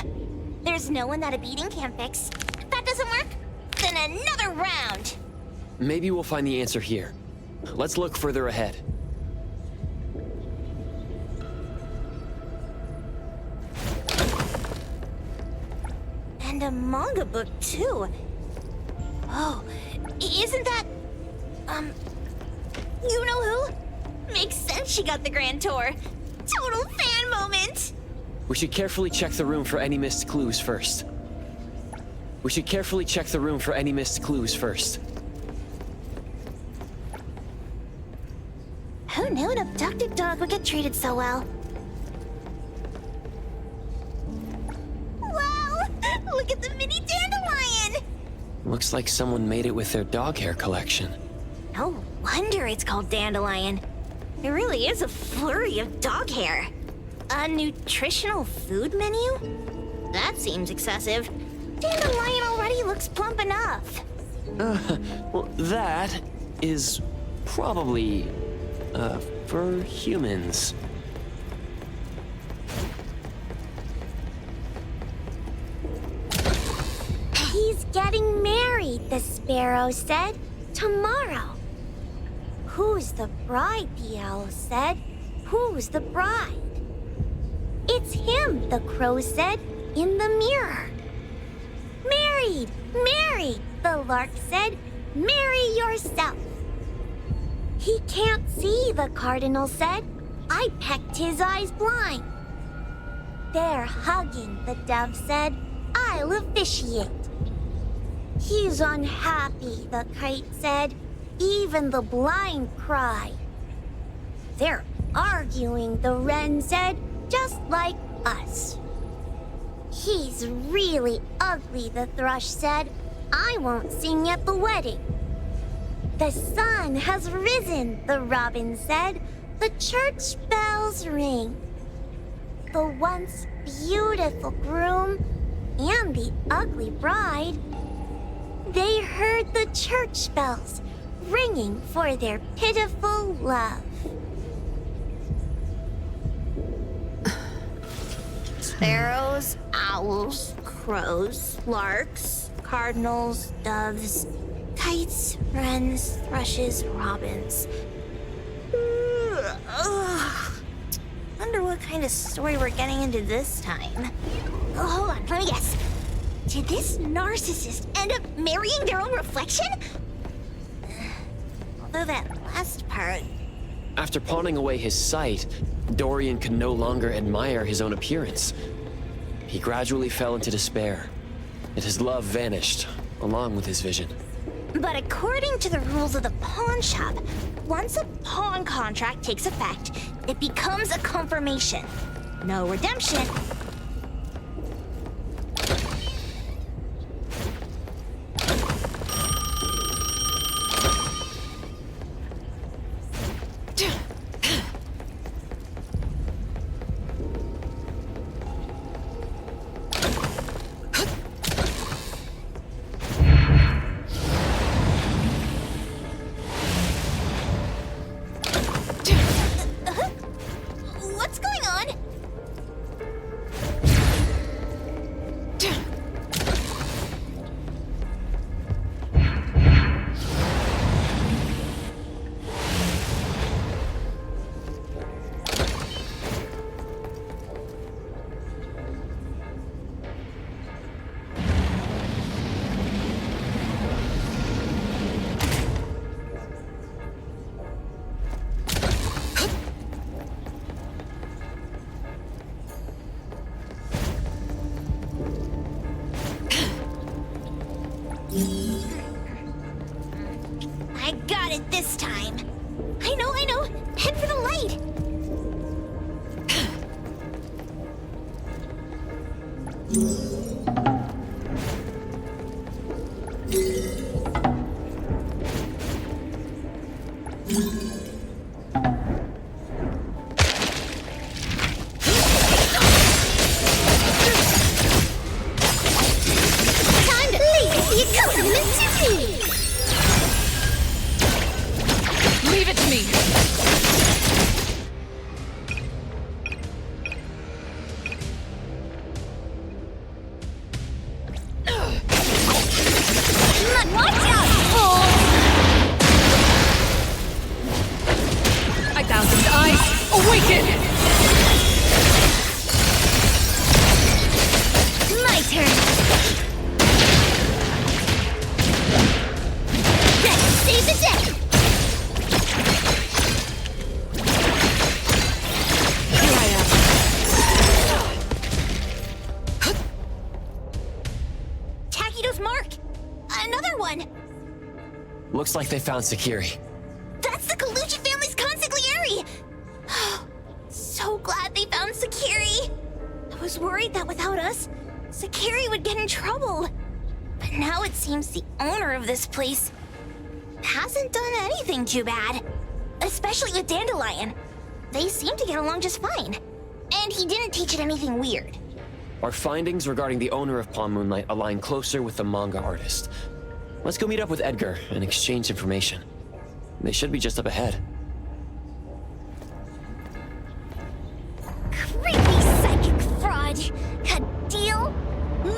There's no one that a beating can't fix. If that doesn't work, then another round. Maybe we'll find the answer here. Let's look further ahead. And a manga book, too. Oh, isn't that... you know who? Makes sense she got the grand tour. Total fan moment! We should carefully check the room for any missed clues first. Who knew an abducted dog would get treated so well? Looks like someone made it with their dog hair collection. No wonder it's called Dandelion. It really is a flurry of dog hair. A nutritional food menu? That seems excessive. Dandelion already looks plump enough. Well, that is probably, for humans. He's getting married, the sparrow said. Tomorrow. Who's the bride, the owl said. Who's the bride? It's him, the crow said, in the mirror. Married, married, the lark said. Marry yourself. He can't see, the cardinal said. I pecked his eyes blind. They're hugging, the dove said. I'll officiate. He's unhappy, the kite said. Even the blind cry. They're arguing, the wren said, just like us. He's really ugly, the thrush said. I won't sing at the wedding. The sun has risen, the robin said. The church bells ring. The once beautiful groom and the ugly bride, they heard the church bells ringing for their pitiful love. Sparrows, owls, crows, larks, cardinals, doves, kites, wrens, thrushes, robins. Wonder what kind of story we're getting into this time. Oh, hold on, let me guess. Did this narcissist end up marrying their own reflection? Although that last part... After pawning away his sight, Dorian could no longer admire his own appearance. He gradually fell into despair, and his love vanished, along with his vision. But according to the rules of the pawn shop, once a pawn contract takes effect, it becomes a confirmation. No redemption. What's going on? I got it this time. I know. Head for the light. Time to leave the accompaniment to me. Leave it to me! Watch out, fool! 1,000 eyes, awaken! My turn. Let's save the day. Here I am. Takido's mark. Another one. Looks like they found Sakiri. That's the Colucci family's consigliere! So glad they found Sakiri! I was worried that without us, Sakiri would get in trouble. But Now it seems the owner of this place hasn't done anything too bad. Especially with Dandelion. They seem to get along just fine. And he didn't teach it anything weird. Our findings regarding the owner of Pawn Moonlight align closer with the manga artist. Let's go meet up with Edgar and exchange information. They should be just up ahead. Creepy psychic fraud. A deal?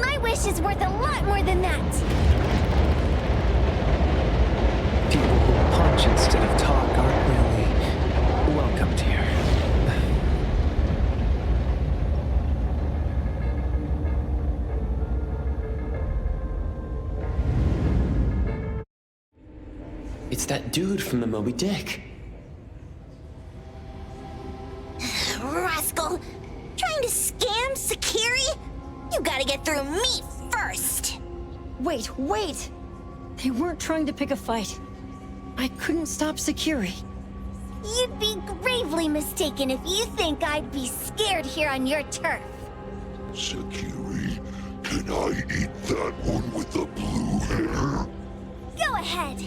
My wish is worth a lot more than that. People who punch instead of talk aren't really welcomed here. It's that dude from the Moby Dick. Rascal! Trying to scam Sakiri? You gotta get through me first! Wait! They weren't trying to pick a fight. I couldn't stop Sakiri. You'd be gravely mistaken if you think I'd be scared here on your turf. Sakiri, can I eat that one with the blue hair? Go ahead.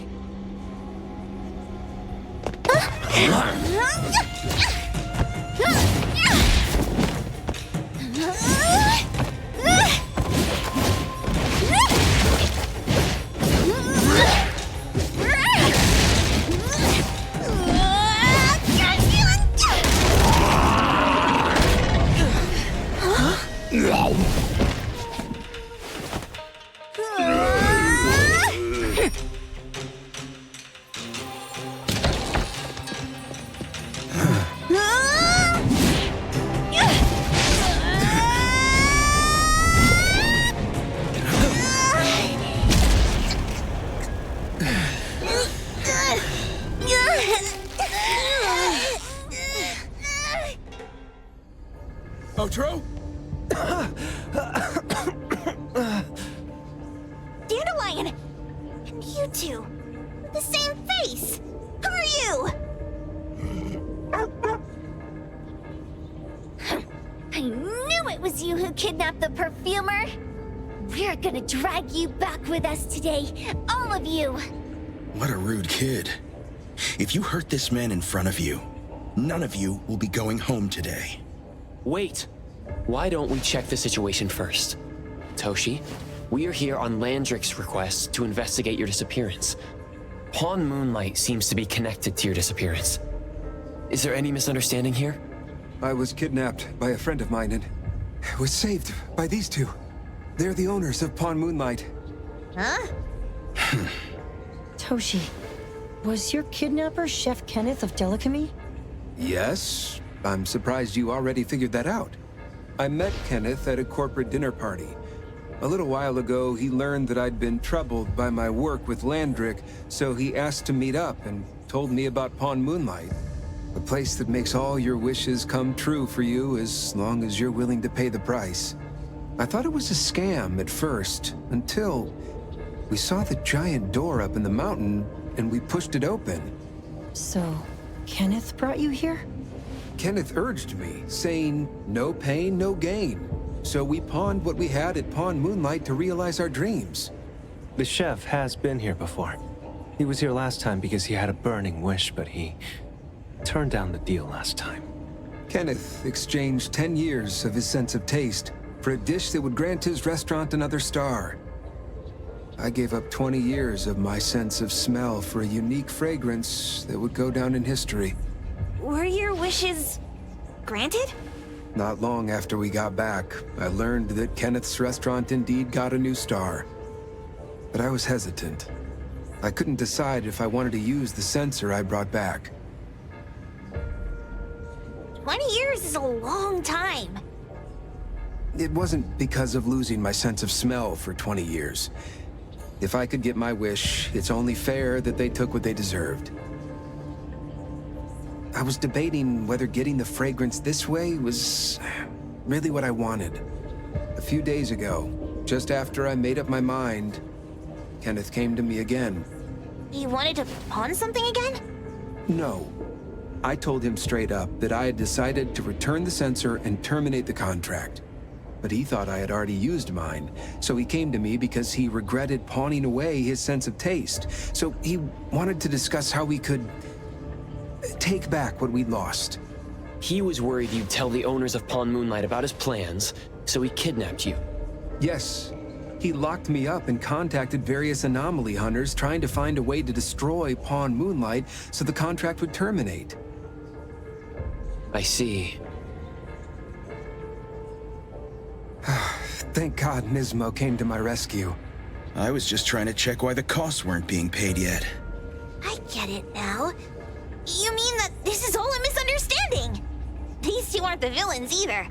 Outro? Dandelion! And you two! The same face! Who are you? I knew it was you who kidnapped the perfumer! We're gonna drag you back with us today, all of you! What a rude kid. If you hurt this man in front of you, none of you will be going home today. Wait! Why don't we check the situation first? Toshi, we are here on Landrick's request to investigate your disappearance. Pawn Moonlight seems to be connected to your disappearance. Is there any misunderstanding here? I was kidnapped by a friend of mine and was saved by these two. They're the owners of Pawn Moonlight. Huh? Toshi, was your kidnapper Chef Kenneth of Delicamy? Yes, I'm surprised you already figured that out. I met Kenneth at a corporate dinner party. A little while ago, he learned that I'd been troubled by my work with Landrick, so he asked to meet up and told me about Pawn Moonlight. A place that makes all your wishes come true for you as long as you're willing to pay the price. I thought it was a scam at first, until we saw the giant door up in the mountain and we pushed it open. So, Kenneth brought you here? Kenneth urged me, saying, no pain, no gain. So we pawned what we had at Pawn Moonlight to realize our dreams. The chef has been here before. He was here last time because he had a burning wish, but he turned down the deal last time. Kenneth exchanged 10 years of his sense of taste for a dish that would grant his restaurant another star. I gave up 20 years of my sense of smell for a unique fragrance that would go down in history. Were your wishes granted? Not long after we got back, I learned that Kenneth's restaurant indeed got a new star. But I was hesitant. I couldn't decide if I wanted to use the sensor I brought back. 20 years is a long time. It wasn't because of losing my sense of smell for 20 years. If I could get my wish, it's only fair that they took what they deserved. I was debating whether getting the fragrance this way was really what I wanted. A few days ago, just after I made up my mind, Kenneth came to me again. You wanted to pawn something again? No. I told him straight up that I had decided to return the sensor and terminate the contract. but he thought I had already used mine. So he came to me because he regretted pawning away his sense of taste. So he wanted to discuss how we could take back what we'd lost. He was worried you'd tell the owners of Pawn Moonlight about his plans, so he kidnapped you. Yes. He locked me up and contacted various anomaly hunters trying to find a way to destroy Pawn Moonlight so the contract would terminate. I see. Thank God Nismo came to my rescue. I was just trying to check why the costs weren't being paid yet. I get it now. You mean that this is all a misunderstanding? These two aren't the villains either.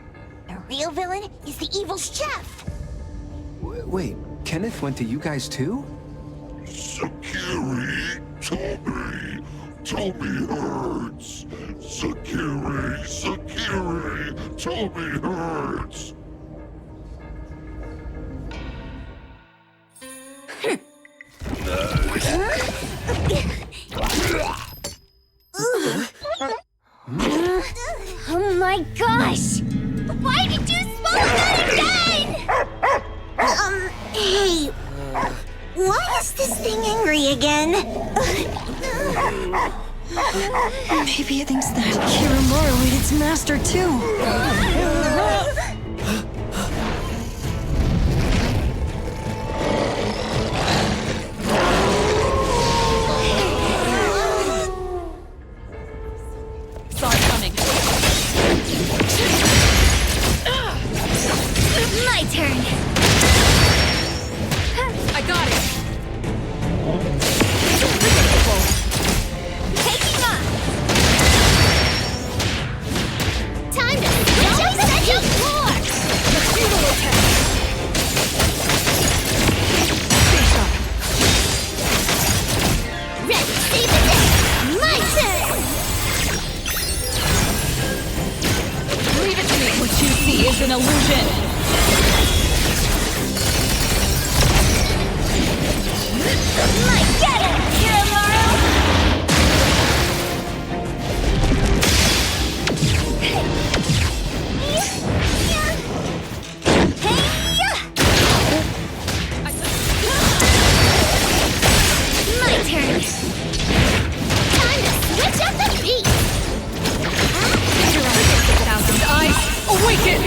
The real villain is the evil chef. Wait, Kenneth went to you guys too? Sakiri, Toby hurts. Sakiri, Toby hurts. Oh my gosh! Why did you spoil that again? Hey, why is this thing angry again? Maybe it thinks that Kiramaru ate its master too. My turn. I got it. Taking off. Time to switch up the floor. The futile attack. Ready, save the day. My turn. Leave it to me. What you see is an illusion. Might get it, Kiramaru! My turn. Time to switch up the beat. 1,000 eyes, awaken!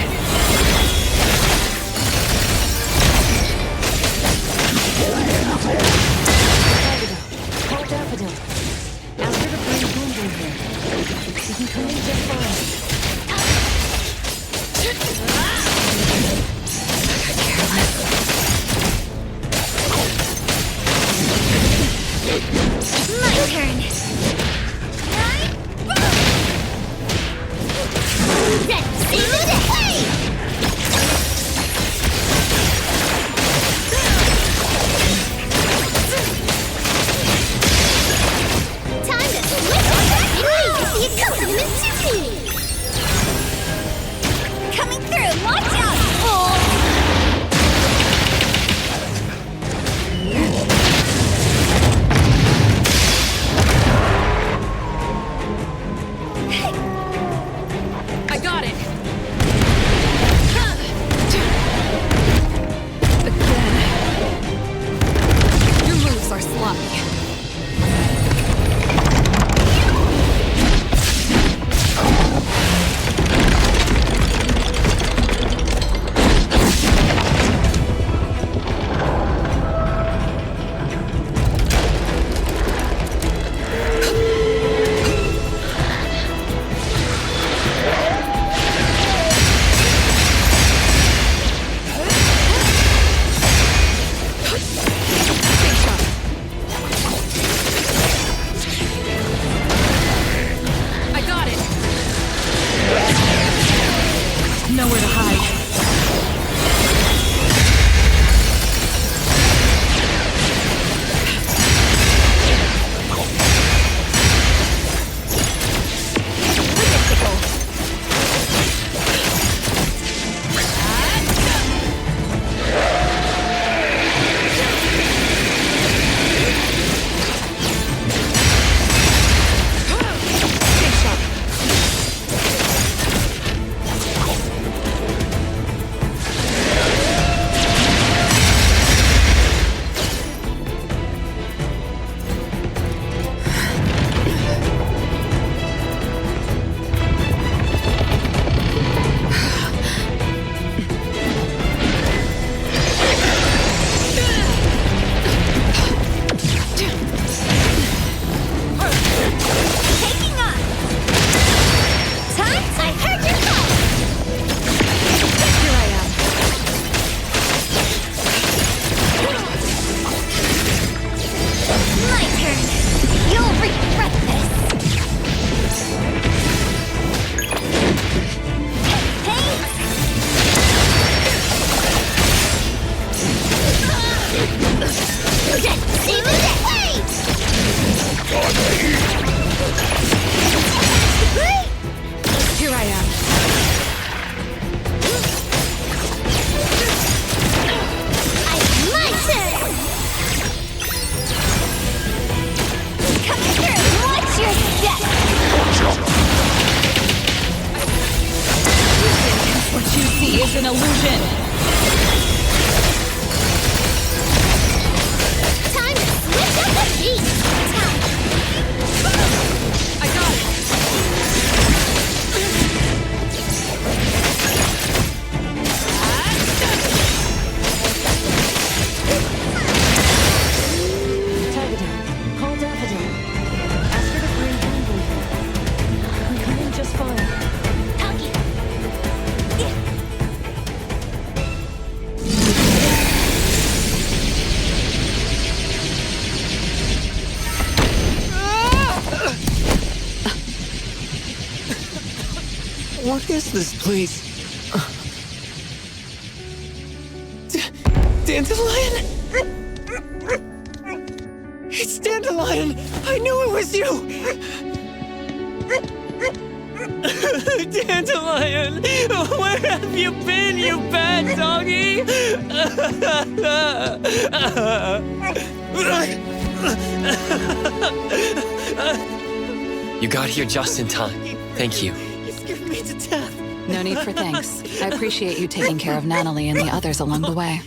an illusion. Time to switch up the beat! I got it. Tagada, call Daffodil. Ask her to bring Boom. I'm coming just fine. Taki! What is this place? Dandelion? It's Dandelion! I knew it was you! Dandelion! Where have you been, you bad doggy? You got here just in time. Thank you. You scared me to death. No need for thanks. I appreciate you taking care of Anomaly and the others along the way.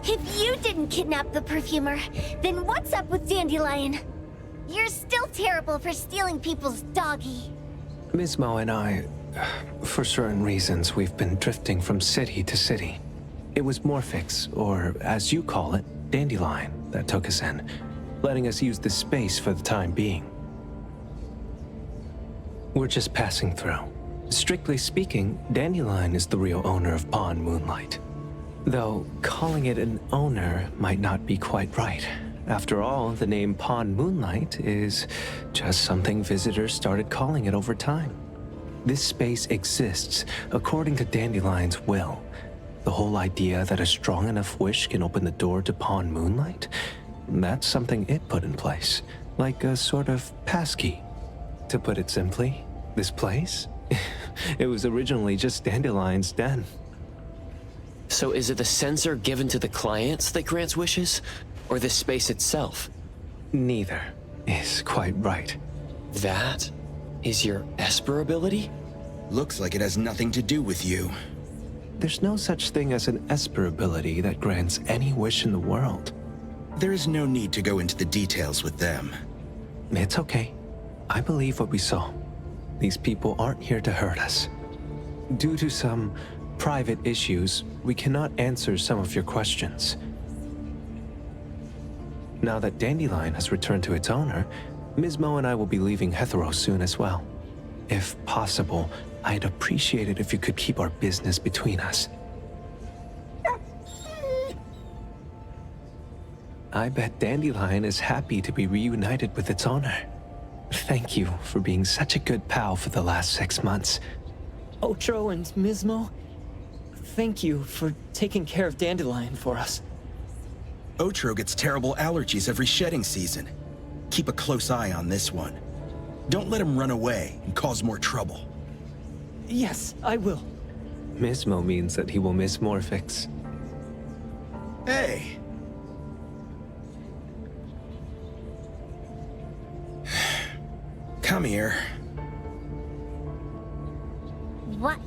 If you didn't kidnap the perfumer, then what's up with Dandelion? You're still terrible for stealing people's doggy. Ms. Mo and I, for certain reasons, we've been drifting from city to city. It was Morphix, or as you call it, Dandelion, that took us in, letting us use this space for the time being. We're just passing through. Strictly speaking, Dandelion is the real owner of Pawn Moonlight. Though calling it an owner might not be quite right. After all, the name Pawn Moonlight is just something visitors started calling it over time. This space exists according to Dandelion's will. The whole idea that a strong enough wish can open the door to Pawn Moonlight? That's something it put in place, like a sort of passkey. To put it simply, this place? It was originally just Dandelion's den. So is it the sensor given to the clients that grants wishes? Or the space itself? Neither is quite right. That is your Esper ability? Looks like it has nothing to do with you. There's no such thing as an Esper ability that grants any wish in the world. There is no need to go into the details with them. It's okay. I believe what we saw. These people aren't here to hurt us. Due to some private issues, we cannot answer some of your questions. Now that Dandelion has returned to its owner, Ms. Mo and I will be leaving Hethereau soon as well. If possible, I'd appreciate it if you could keep our business between us. I bet Dandelion is happy to be reunited with its owner. Thank you for being such a good pal for the last 6 months. Otro and Ms. Mo, thank you for taking care of Dandelion for us. Otro gets terrible allergies every shedding season. Keep a close eye on this one. Don't let him run away and cause more trouble. Yes, I will. Ms. Mo means that he will miss Morphix. Hey! Come here. What?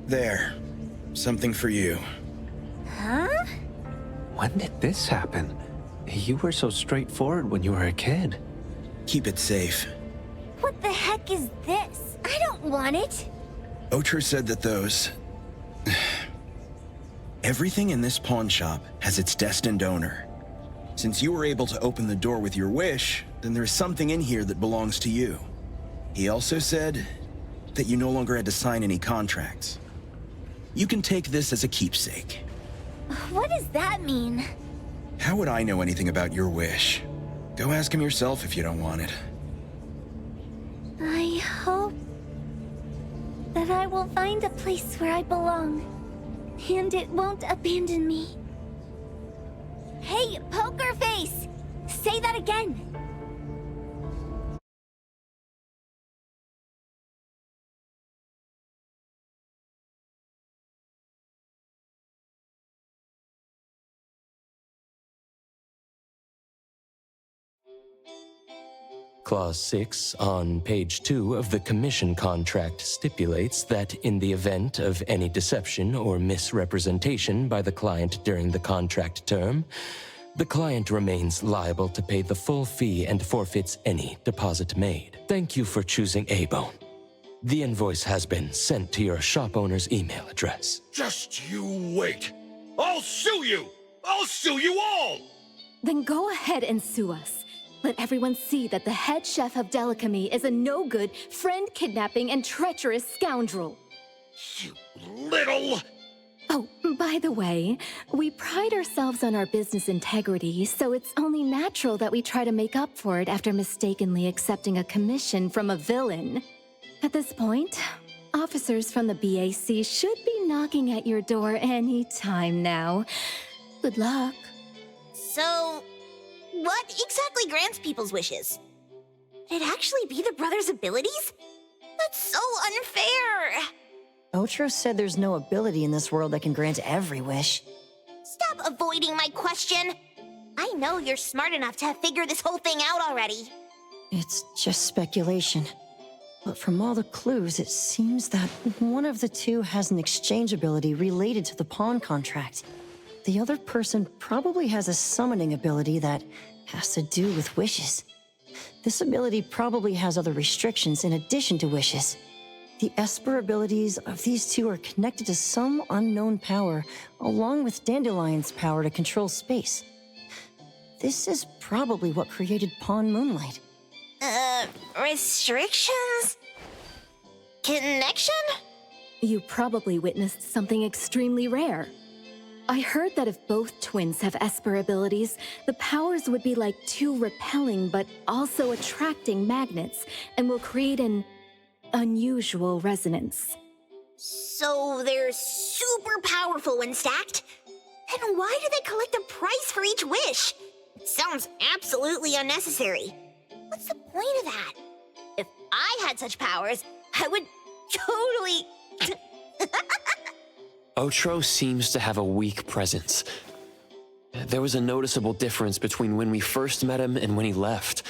There. Something for you. Huh? When did this happen? You were so straightforward when you were a kid. Keep it safe. What the heck is this? I don't want it. Otro said that those... Everything in this pawn shop has its destined owner. Since you were able to open the door with your wish, then there's something in here that belongs to you. He also said that you no longer had to sign any contracts. You can take this as a keepsake. What does that mean? How would I know anything about your wish? Go ask him yourself if you don't want it. I hope that I will find a place where I belong, and it won't abandon me. Hey, Poker Face! Say that again! Clause 6 on page 2 of the commission contract stipulates that in the event of any deception or misrepresentation by the client during the contract term, the client remains liable to pay the full fee and forfeits any deposit made. Thank you for choosing A-Bone. The invoice has been sent to your shop owner's email address. Just you wait. I'll sue you! I'll sue you all! Then go ahead and sue us. Let everyone see that the head chef of Delicamy is a no-good, friend-kidnapping, and treacherous scoundrel. You little... Oh, by the way, we pride ourselves on our business integrity, so it's only natural that we try to make up for it after mistakenly accepting a commission from a villain. At this point, officers from the BAC should be knocking at your door any time now. Good luck. So, what exactly grants people's wishes? Would it actually be the brothers' abilities? That's so unfair! Otro said there's no ability in this world that can grant every wish. Stop avoiding my question! I know you're smart enough to have figured this whole thing out already. It's just speculation. But from all the clues, it seems that one of the two has an exchange ability related to the pawn contract. The other person probably has a summoning ability that has to do with wishes. This ability probably has other restrictions in addition to wishes. The Esper abilities of these two are connected to some unknown power, along with Dandelion's power to control space. This is probably what created Pawn Moonlight. Restrictions? Connection? You probably witnessed something extremely rare. I heard that if both twins have Esper abilities, the powers would be like two repelling but also attracting magnets and will create an unusual resonance. So they're super powerful when stacked? Then why do they collect a price for each wish? It sounds absolutely unnecessary. What's the point of that? If I had such powers, I would totally... Otro seems to have a weak presence. There was a noticeable difference between when we first met him and when he left.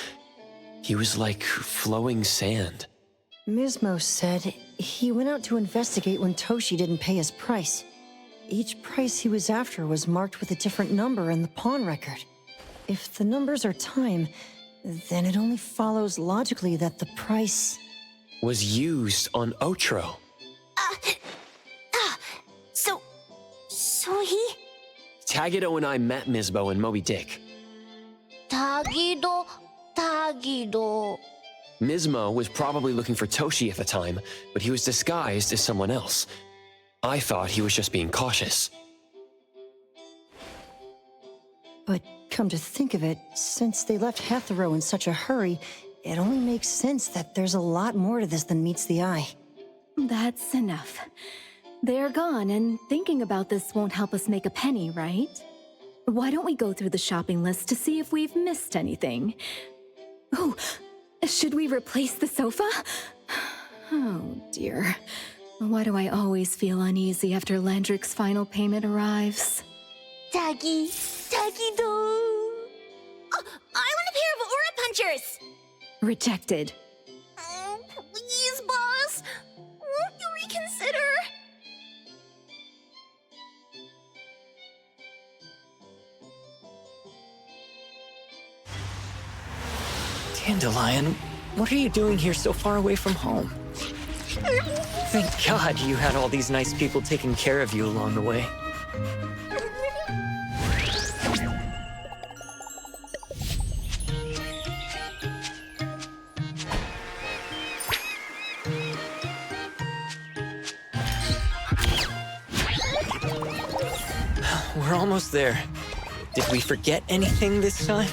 He was like flowing sand. Mismo said he went out to investigate when Toshi didn't pay his price. Each price he was after was marked with a different number in the pawn record. If the numbers are time, then it only follows logically that the price... was used on Otro. So he... Tagido and I met Mismo and Moby Dick. Tagido... Mismo was probably looking for Toshi at the time, but he was disguised as someone else. I thought he was just being cautious. But come to think of it, since they left Hethereau in such a hurry, it only makes sense that there's a lot more to this than meets the eye. That's enough. They're gone, and thinking about this won't help us make a penny, right? Why don't we go through the shopping list to see if we've missed anything? Oh, should we replace the tagido? Oh dear. Why do I always feel uneasy after Landrick's final payment arrives? Tagido! Oh, I want a pair of aura punchers! Rejected. Oh, please, boss! Won't you reconsider? Dandelion, what are you doing here so far away from home? Thank God you had all these nice people taking care of you along the way. We're almost there. Did we forget anything this time?